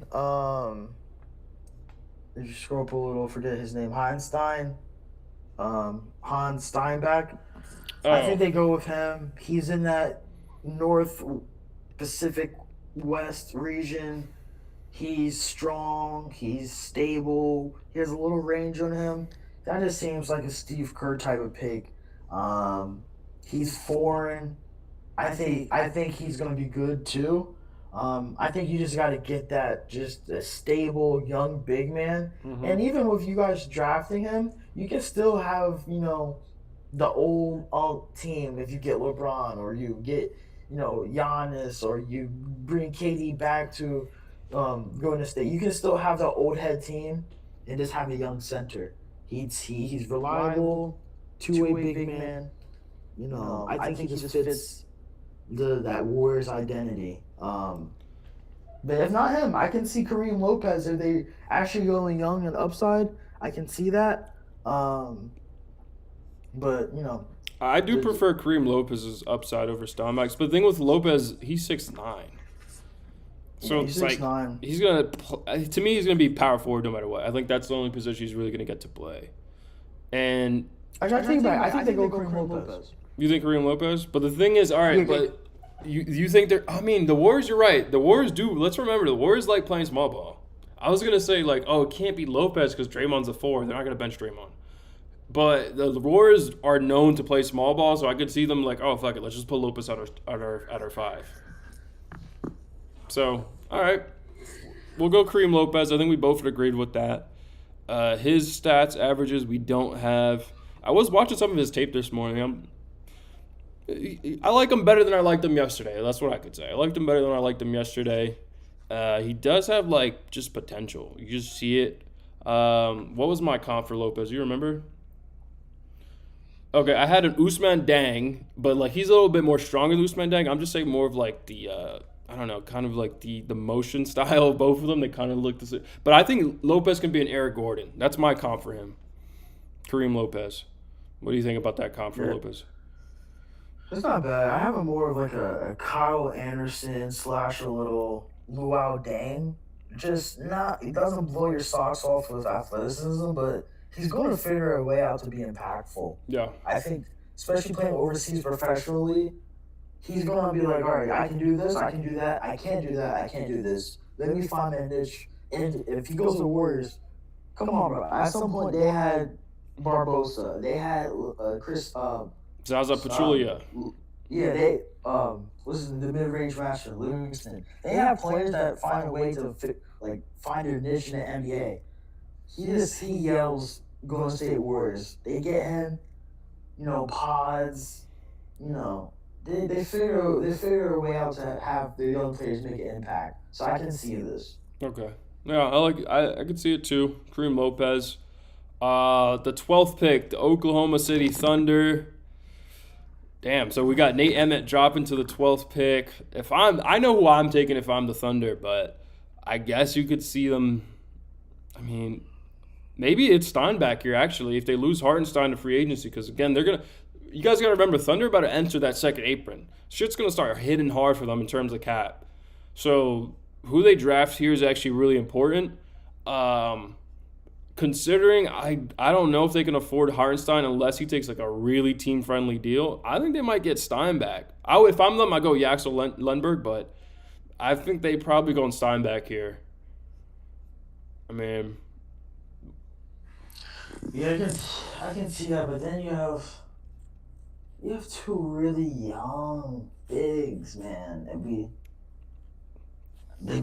Speaker 2: If you scroll up a little, forget his name, Hans Steinbach. I think they go with him. He's in that North Pacific West region. He's strong. He's stable. He has a little range on him. That just seems like a Steve Kerr type of pick. He's foreign. I think he's gonna be good too. I think you just got to get that just a stable young big man. Mm-hmm. And even with you guys drafting him, you can still have the old team if you get LeBron or you get Giannis or you bring KD back to Golden State. You can still have the old head team and just have a young center. He's reliable, two-way big man. I think he just fits that Warriors identity. But if not him, I can see Kareem Lopez if they actually going young and upside. I can see that. But
Speaker 1: I do prefer Kareem Lopez's upside over Steinbach's. But the thing with Lopez, he's 6'9". So
Speaker 2: yeah, he's
Speaker 1: it's
Speaker 2: 6'9".
Speaker 1: He's gonna. To me, he's gonna be power forward no matter what. I think that's the only position he's really gonna get to play. And
Speaker 2: I think they go Kareem Lopez.
Speaker 1: You think Kareem Lopez? But the thing is, all right, but you think they're. I mean, the Warriors. You're right. The Warriors do. Let's remember, the Warriors like playing small ball. I was gonna say like, oh, it can't be Lopez because Draymond's a 4. They're not gonna bench Draymond. But the Warriors are known to play small ball, so I could see them like, oh fuck it, let's just put Lopez at our 5. So all right, we'll go Kareem Lopez. I think we both agreed with that. His stats, averages, we don't have. I was watching some of his tape this morning. I like him better than I liked him yesterday. That's what I could say. I liked him better than I liked him yesterday. He does have like just potential. You just see it. What was my comp for Lopez? You remember? Okay, I had an Usman Dang, but like he's a little bit more stronger than Usman Dang. I'm just saying more of like the I don't know, kind of like the motion style of both of them. They kind of look the same. But I think Lopez can be an Eric Gordon. That's my comp for him. Kareem Lopez. What do you think about that comp for Lopez?
Speaker 2: It's not bad. I have a more of like a Kyle Anderson slash a little Luau Dang. Just not, he doesn't blow your socks off with athleticism, but he's going to figure a way out to be impactful.
Speaker 1: Yeah.
Speaker 2: I think, especially playing overseas professionally, he's going to be like, all right, I can do this, I can do that, I can't do that, I can't do this. Let me find my niche. And if he goes to the Warriors, come on, bro. At some point, they had Barbosa, they had Chris.
Speaker 1: Zaza Pachulia.
Speaker 2: Yeah, they what's the mid range master Livingston. They have players that find a way to find their niche in the NBA. He yells Golden State Warriors. They get him, pods, they figure a way out to have their young players make an impact. So I can see this.
Speaker 1: Okay. Yeah, I can see it too. Kareem Lopez. The 12th pick, the Oklahoma City Thunder. Damn, so we got Nate Emmett dropping to the 12th pick. I know who I'm taking if I'm the Thunder, but I guess you could see them. I mean, maybe it's Steinbach here actually. If they lose Hartenstein to free agency, because again, you guys gotta remember, Thunder about to enter that second apron. Shit's gonna start hitting hard for them in terms of cap. So who they draft here is actually really important. Considering I don't know if they can afford Hartenstein unless he takes like a really team-friendly deal. I think they might get Steinbach. If I'm them, I go Yaxel Lundberg, but I think they probably go Steinbach here. I mean,
Speaker 2: yeah, I can see that, but then you have two really young bigs, man,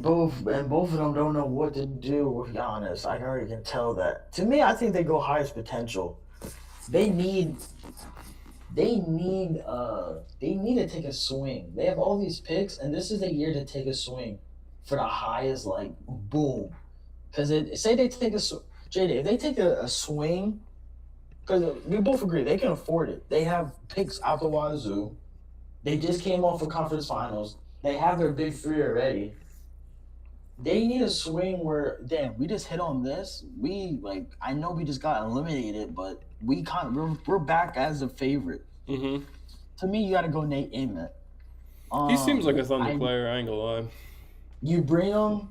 Speaker 2: both of them don't know what to do with Giannis. I already can tell that. To me, I think they go highest potential. They need to take a swing. They have all these picks, and this is the year to take a swing for the highest, boom. Because say they take JD, if they take a swing, because we both agree they can afford it. They have picks out the wazoo. They just came off of conference finals. They have their big three already. They need a swing where, damn, we just hit on this. I know we just got eliminated, but we're back as a favorite.
Speaker 1: Mm-hmm.
Speaker 2: To me, you got to go Nate Emmett.
Speaker 1: He seems like a Thunder player. I ain't gonna lie.
Speaker 2: You bring him.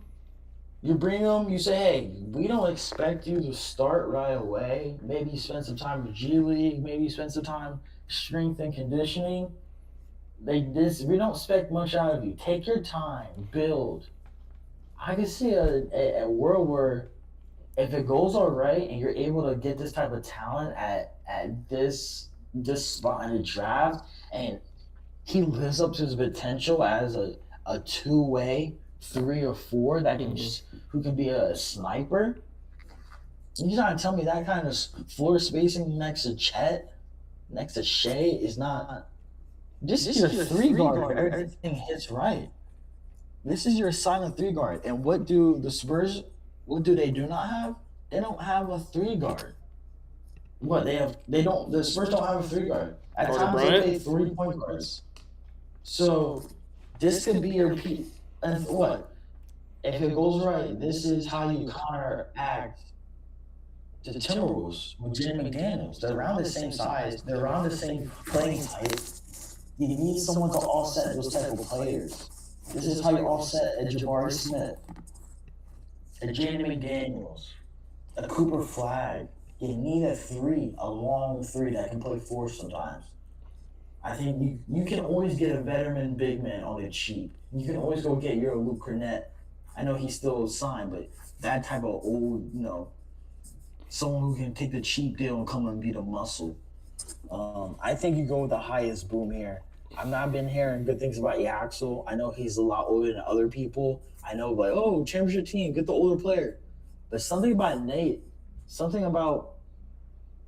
Speaker 2: You say, hey, we don't expect you to start right away. Maybe you spend some time with G League. Maybe you spend some time strength and conditioning. We don't expect much out of you. Take your time, build. I can see a world where if it goes all right and you're able to get this type of talent at this spot in the draft and he lives up to his potential as a two-way 3 or 4 that can who can be a sniper. You're trying to tell me that kind of floor spacing next to Chet, next to Shea is not. This is your 3 guard. Everything hits right. This is your silent 3 guard. And what do the Spurs, they do not have? They don't have a 3 guard. The Spurs don't have a 3 guard. At times they play 3 point guards. So this could be your peak. And what? If it goes right, this is how you counteract the Timberwolves with Jim McDaniels. They're around the same size. They're around the same playing type. You need someone to offset those type of players. This is how you offset a Jabari Smith, a Jaden McDaniels, a Cooper Flag. You need a long 3 that can play 4 sometimes. I think you can always get a veteran big man on the cheap. You can always go get your Luke Cornett. I know he's still signed, but that type of old, someone who can take the cheap deal and come and be the muscle. I think you go with the highest boom here. I've not been hearing good things about Yaxel. I know he's a lot older than other people. I know, championship team, get the older player. But something about Nate, something about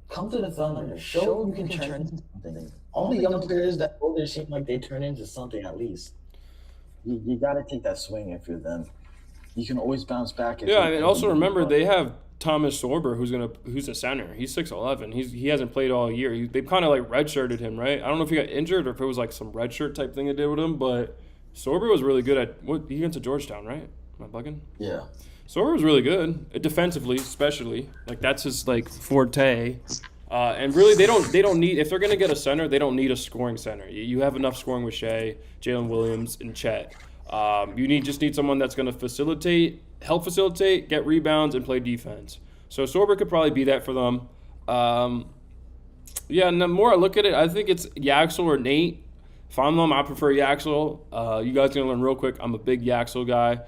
Speaker 2: come to the Thunder, show you can turn into something. All the young players that older seem like they turn into something at least. You got to take that swing if you're them. You can always bounce back.
Speaker 1: Also remember they have Thomas Sorber, who's a center. He's 6'11". He hasn't played all year. They've kind of redshirted him, right? I don't know if he got injured or if it was some redshirt type thing they did with him, but Sorber was really good at he went to Georgetown, right? Am I bugging?
Speaker 2: Yeah.
Speaker 1: Sorber was really good defensively, especially. That's his forte. And really, they don't need, if they're gonna get a center, they don't need a scoring center. You have enough scoring with Shea, Jalen Williams, and Chet. You just need someone that's gonna help facilitate, get rebounds, and play defense. So Sorber could probably be that for them. Yeah, and the more I look at it, I think it's Yaxel or Nate. If I'm them, I prefer Yaxel. You guys can learn real quick. I'm a big Yaxel guy.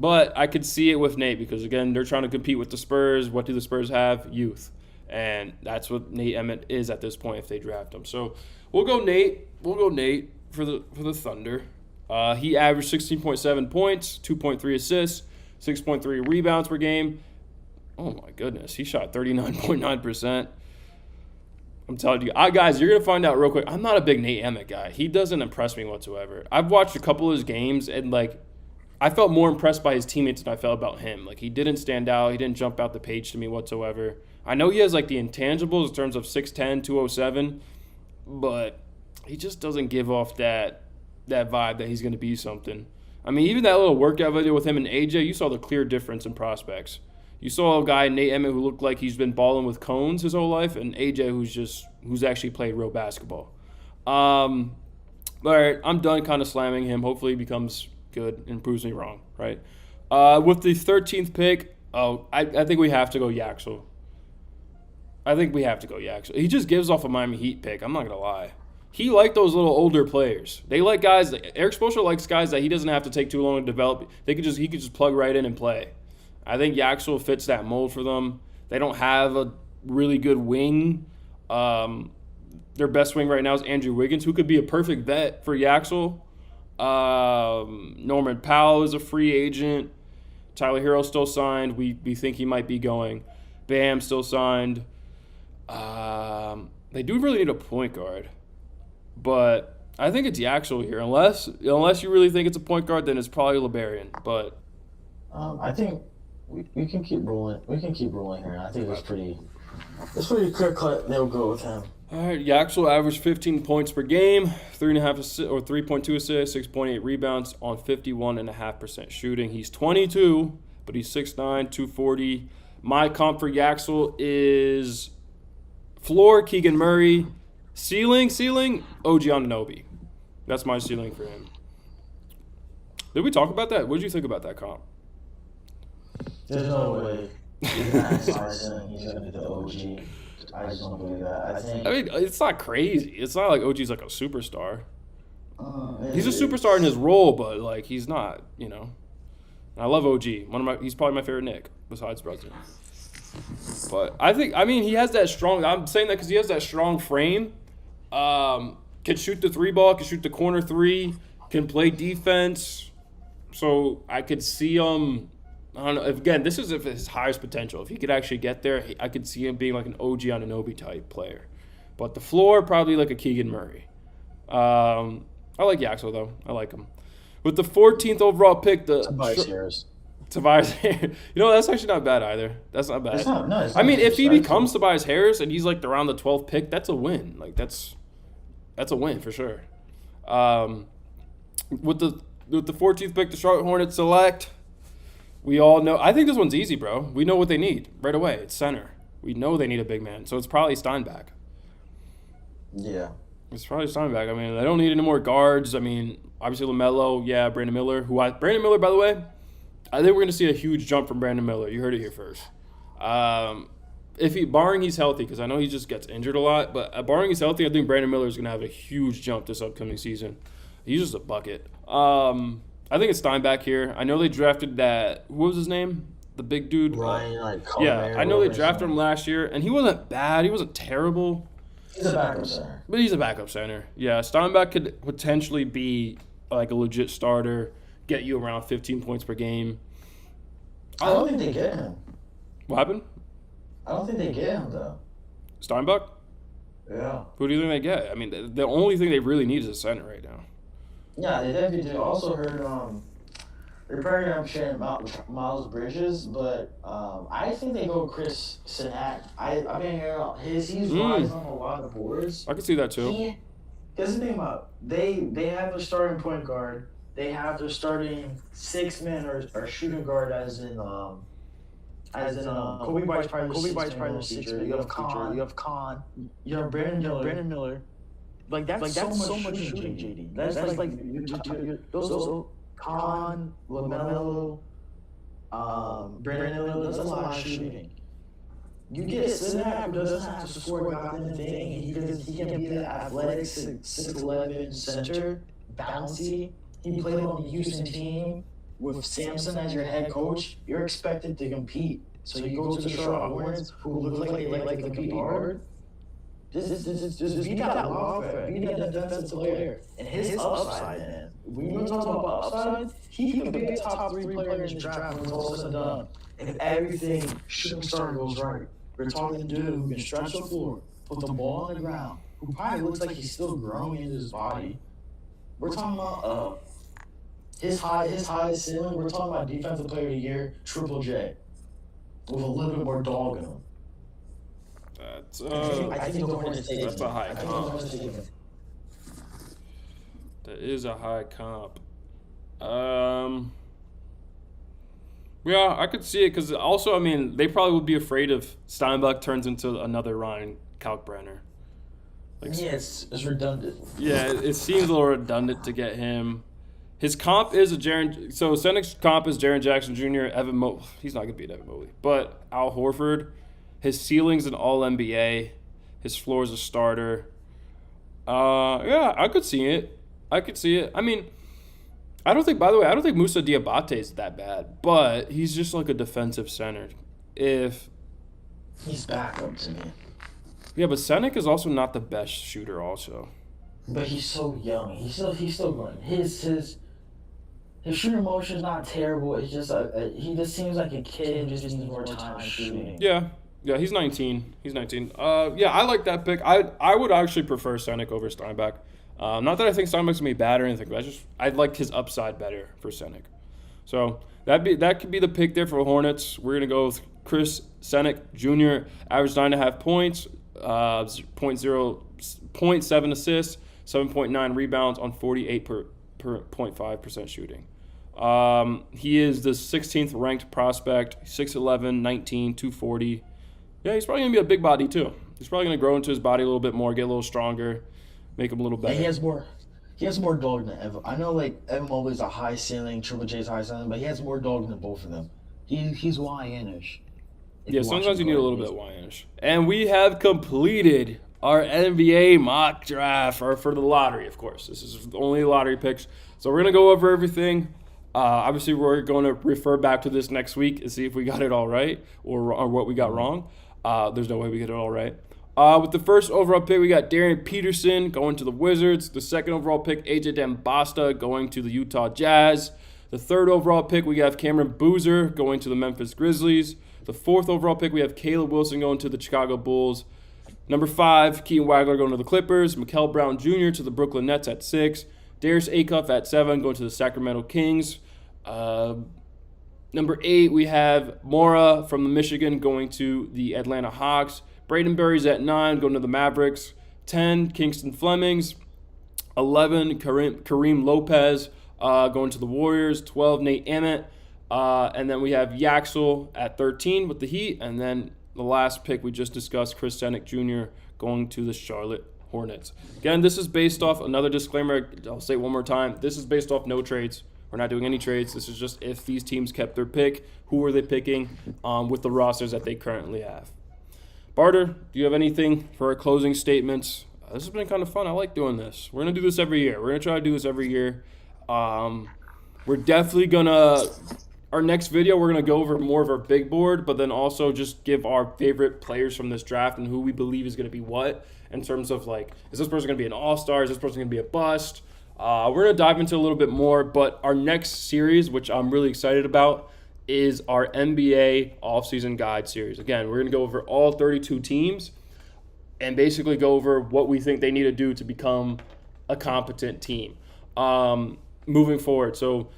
Speaker 1: But I could see it with Nate because, again, they're trying to compete with the Spurs. What do the Spurs have? Youth. And that's what Nate Emmett is at this point if they draft him. So we'll go Nate. We'll go Nate for the Thunder. He averaged 16.7 points, 2.3 assists, 6.3 rebounds per game. Oh, my goodness. He shot 39.9%. I'm telling you. Guys, you're going to find out real quick. I'm not a big Nate Emmett guy. He doesn't impress me whatsoever. I've watched a couple of his games, and, I felt more impressed by his teammates than I felt about him. He didn't stand out. He didn't jump out the page to me whatsoever. I know he has, the intangibles in terms of 6'10", 207, but he just doesn't give off that vibe that he's going to be something. I mean, even that little workout video with him and AJ, you saw the clear difference in prospects. You saw a guy, Nate Emmett, who looked like he's been balling with cones his whole life, and AJ who's actually played real basketball. All right, I'm done kind of slamming him. Hopefully he becomes good and proves me wrong, right? With the 13th pick, I think we have to go Yaxel. He just gives off a Miami Heat pick. I'm not going to lie. He liked those little older players. They like guys. Eric Spoelstra likes guys that he doesn't have to take too long to develop. He could just plug right in and play. I think Yaxel fits that mold for them. They don't have a really good wing. Their best wing right now is Andrew Wiggins, who could be a perfect vet for Yaxel. Norman Powell is a free agent. Tyler Hero still signed. We think he might be going. Bam still signed. They do really need a point guard, but I think it's Yaxel here. Unless you really think it's a point guard, then it's probably LeBarian. But
Speaker 2: I think we can keep rolling. We can keep rolling here. I think it's pretty clear cut. They'll go with him.
Speaker 1: All right, Yaxel averaged 15 points per game, 3.2 assists, 6.8 rebounds on 51.5% shooting. He's 22, but he's 6'9", 240. My comp for Yaxel is floor, Keegan Murray. Ceiling, OG Anunoby. That's my ceiling for him. Did we talk about that? What did you think about that comp?
Speaker 2: There's no way he's going to be the OG. I just don't believe that.
Speaker 1: I mean, it's not crazy. It's not like OG's like a superstar. He's a superstar in his role, but he's not. I love OG. He's probably my favorite Knick besides Brunson. But he has that strong. I'm saying that because he has that strong frame. Can shoot the three ball. Can shoot the corner three. Can play defense. So I could see him. I don't know. Again, this is his highest potential. If he could actually get there, I could see him being like an OG Anunoby type player. But the floor, probably like a Keegan Murray. I like Yaxel, though. I like him. With the 14th overall pick,
Speaker 2: Tobias Harris.
Speaker 1: That's actually not bad either. That's not bad.
Speaker 2: It's not
Speaker 1: if he becomes Tobias Harris and he's around the 12th pick, that's a win. That's a win for sure. With the 14th pick, the Charlotte Hornets select. We all know. I think this one's easy, bro. We know what they need right away. It's center. We know they need a big man, so it's probably Steinbach.
Speaker 2: Yeah.
Speaker 1: It's probably Steinbach. They don't need any more guards. Obviously LaMelo, yeah, Brandon Miller. Brandon Miller, by the way, I think we're going to see a huge jump from Brandon Miller. You heard it here first. Barring he's healthy, because I know he just gets injured a lot, but barring he's healthy, I think Brandon Miller is going to have a huge jump this upcoming season. He's just a bucket. I think it's Steinbach here. I know they drafted that. What was his name? The big dude.
Speaker 2: Ryan,
Speaker 1: yeah, I know they drafted him last year, and he wasn't bad. He wasn't terrible.
Speaker 2: He's a backup center.
Speaker 1: But he's a backup center. Yeah, Steinbach could potentially be like a legit starter, get you around 15 points per game.
Speaker 2: I don't think they get him.
Speaker 1: What happened?
Speaker 2: I don't think they get him, though.
Speaker 1: Steinbach?
Speaker 2: Yeah.
Speaker 1: Who do you think they get? The only thing they really need is a center right now.
Speaker 2: Yeah, they definitely do. Also heard they're probably going to share Miles Bridges, but I think they go Chris Sinak. I've been hearing he's rising on a lot of the boards.
Speaker 1: I can see that too.
Speaker 2: Because the thing about they have a starting point guard. They have their starting 6-man or shooting guard as in as in Kobe Bryant's probably the sixth man. You have Khan. You have Brandon Miller. Like that's so much shooting, JD. That's like those Khan, LaMelo, Brandon Miller. That's a lot of shooting. You get Sinak who doesn't have to score a goddamn thing, and he can be that athletic 6'11" center, bouncy. He played on the Houston team with Sampson as your head coach. You're expected to compete. So you go to the Charlotte Hornets, who look like they like to compete hard. Just beat that love for beat that defensive player. And his upside, man. When you're talking about upside, he could be a top 3 player in this draft when it's all said and done. If everything shooting star goes right. We're talking to a dude who can stretch the floor, put the ball on the ground, who probably looks like he's still growing in his body. We're talking about his highest ceiling. We're talking about defensive player of the year, Triple J, with a little bit more dog in him.
Speaker 1: I think that's a high comp. That is a high comp. Yeah, I could see it because also, I mean, they probably would be afraid if Steinbeck turns into another Ryan Kalkbrenner.
Speaker 2: Like, yeah, it's redundant.
Speaker 1: Yeah, it seems a little redundant to get him. His comp is Senec's comp is Jaren Jackson Jr., Evan Mobley. He's not going to beat Evan Mobley. But Al Horford, his ceiling's an All-NBA. His floor is a starter. Yeah, I could see it. I mean, I don't think Moussa Diabate is that bad, but he's just like a defensive center. If
Speaker 2: he's backup to me.
Speaker 1: Yeah, but Senec is also not the best shooter also.
Speaker 2: But he's so young. He's still growing. His shooting motion is not terrible. It's just he just seems like a kid who just needs more time shooting.
Speaker 1: Yeah, he's 19. Yeah, I like that pick. I would actually prefer Senec over Steinbeck. Not that I think Steinbeck's gonna be bad or anything, but I'd like his upside better for Senec. So that could be the pick there for the Hornets. We're gonna go with Chris Senec Jr. Averaged 9.5 points, 0.7 assists, 7.9 rebounds on 48.5% shooting. He is the 16th ranked prospect, 6'11", 19, 240. Yeah, he's probably gonna be a big body too. He's probably gonna grow into his body a little bit more, get a little stronger. Make him a little better.
Speaker 2: And he has more dog than Evan. I know like Evan Mobley's a high ceiling, Triple J's high ceiling, but he has more dog than both of them. He's YN-ish.
Speaker 1: Yeah, sometimes you need a little bit YN-ish. And we have completed our NBA mock draft for the lottery, of course. This is only lottery picks. So we're gonna go over everything. Obviously, we're going to refer back to this next week and see if we got it all right or what we got wrong. There's no way we get it all right. With the first overall pick, we got Darian Peterson going to the Wizards. The second overall pick, AJ Dembasta going to the Utah Jazz. The third overall pick, we have Cameron Boozer going to the Memphis Grizzlies. The fourth overall pick, we have Caleb Wilson going to the Chicago Bulls. Number 5, Keaton Wagler going to the Clippers. Mikael Brown Jr. to the Brooklyn Nets at 6. Darius Acuff at 7 going to the Sacramento Kings. Number 8, we have Mora from the Michigan going to the Atlanta Hawks. Braden Berry's at 9, going to the Mavericks. 10, Kingston Flemings. 11, Kareem Lopez going to the Warriors. 12, Nate Emmett. And then we have Yaxel at 13 with the Heat. And then the last pick we just discussed, Chris Senec Jr. going to the Charlotte Hornets. Again, this is based off, another disclaimer, I'll say it one more time, this is based off no trades. We're not doing any trades. This is just if these teams kept their pick, who are they picking with the rosters that they currently have. Barter, do you have anything for our closing statements? This has been kind of fun. I like doing this. We're going to do this every year. We're going to try to do this every year. We're definitely going to, our next video, we're going to go over more of our big board, but then also just give our favorite players from this draft and who we believe is going to be what in terms of like, is this person going to be an all-star? Is this person going to be a bust? We're going to dive into a little bit more, but our next series, which I'm really excited about, is our NBA offseason guide series. Again, we're going to go over all 32 teams and basically go over what we think they need to do to become a competent team moving forward. So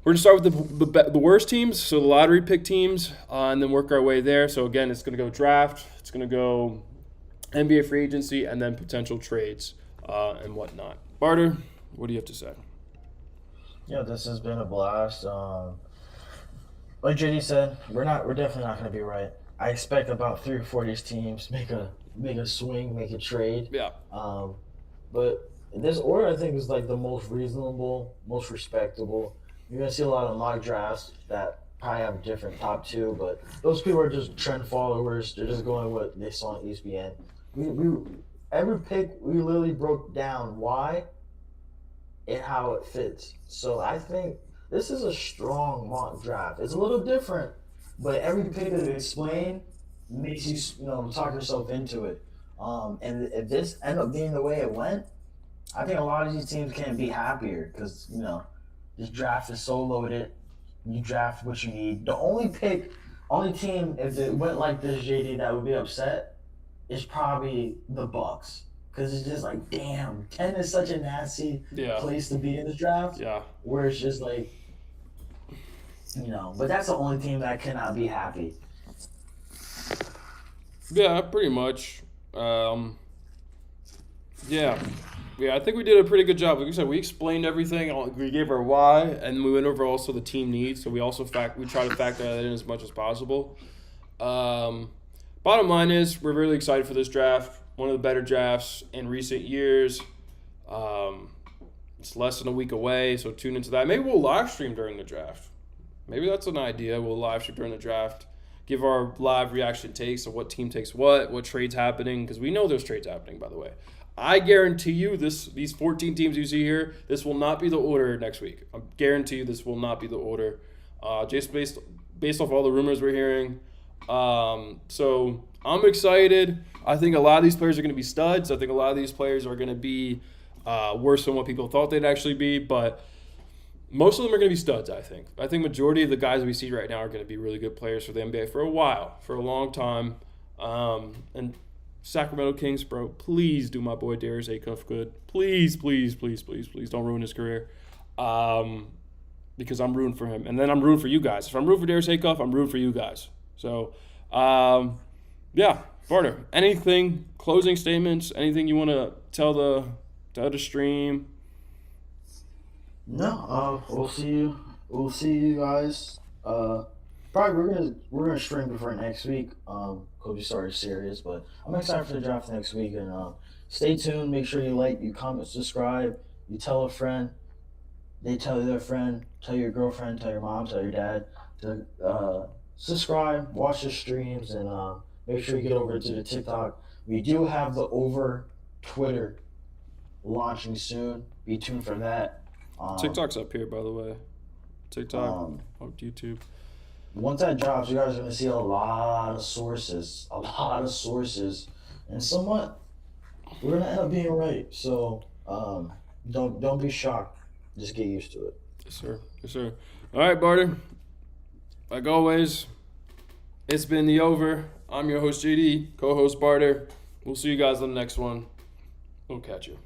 Speaker 1: we're going to start with the worst teams, so the lottery pick teams, and then work our way there. So again, it's going to go draft, it's going to go NBA free agency, and then potential trades and whatnot. Barter, what do you have to say?
Speaker 2: Yeah, this has been a blast. like JD said, we're definitely not going to be right. I expect about 3 or 4 of these teams make a swing, make a trade.
Speaker 1: Yeah.
Speaker 2: But this order, I think, is like the most reasonable, most respectable. You're gonna see a lot of mock drafts that probably have different top two, but those people are just trend followers. They're just going with what they saw on ESPN. We every pick we literally broke down why and how it fits. So I think this is a strong mock draft. It's a little different, but every pick that we explain makes you talk yourself into it. And if this ended up being the way it went, I think a lot of these teams can be happier because this draft is so loaded. You draft what you need. The only team if it went like this, JD, that would be upset is probably the Bucks because it's just like, damn, 10 is such a nasty place to be in the draft.
Speaker 1: Yeah.
Speaker 2: Where it's just like, but that's the only team that cannot be happy.
Speaker 1: Yeah, pretty much. Yeah, I think we did a pretty good job. Like you said, we explained everything. We gave our why, and we went over also the team needs. So we also we try to factor that in as much as possible. Bottom line is, we're really excited for this draft. One of the better drafts in recent years. It's less than a week away, so tune into that. Maybe we'll live stream during the draft. Maybe that's an idea. We'll live stream during the draft. Give our live reaction takes of what team takes what trade's happening, because we know there's trades happening, by the way. I guarantee you these 14 teams you see here, this will not be the order next week. I guarantee you this will not be the order. Just based off all the rumors we're hearing. So I'm excited. I think a lot of these players are going to be studs. I think a lot of these players are going to be worse than what people thought they'd actually be, but most of them are going to be studs, I think. I think majority of the guys we see right now are going to be really good players for the NBA for a while, for a long time. And Sacramento Kings, bro, please do my boy Darius Acuff good. Please, please, please, please, please don't ruin his career. Because I'm rooting for him. And then I'm rooting for you guys. If I'm rooting for Darius Acuff, I'm rooting for you guys. So, yeah, Barter, anything, closing statements, anything you want to tell the stream?
Speaker 2: No, we'll see you. We'll see you guys. Probably we're gonna stream before next week. Because we started serious, but I'm excited for the draft next week. And stay tuned. Make sure you like, you comment, subscribe. You tell a friend. They tell their friend. Tell your girlfriend. Tell your mom. Tell your dad to subscribe. Watch the streams and make sure you get over to the TikTok. We do have the over Twitter launching soon. Be tuned for that.
Speaker 1: TikTok's up here, by the way. TikTok, YouTube.
Speaker 2: Once that drops, you guys are going to see a lot of sources. And somewhat, we're going to end up being right. So don't be shocked. Just get used to it.
Speaker 1: Yes, sir. Yes, sir. All right, Barter. Like always, it's been The Over. I'm your host, JD, co-host Barter. We'll see you guys on the next one. We'll catch you.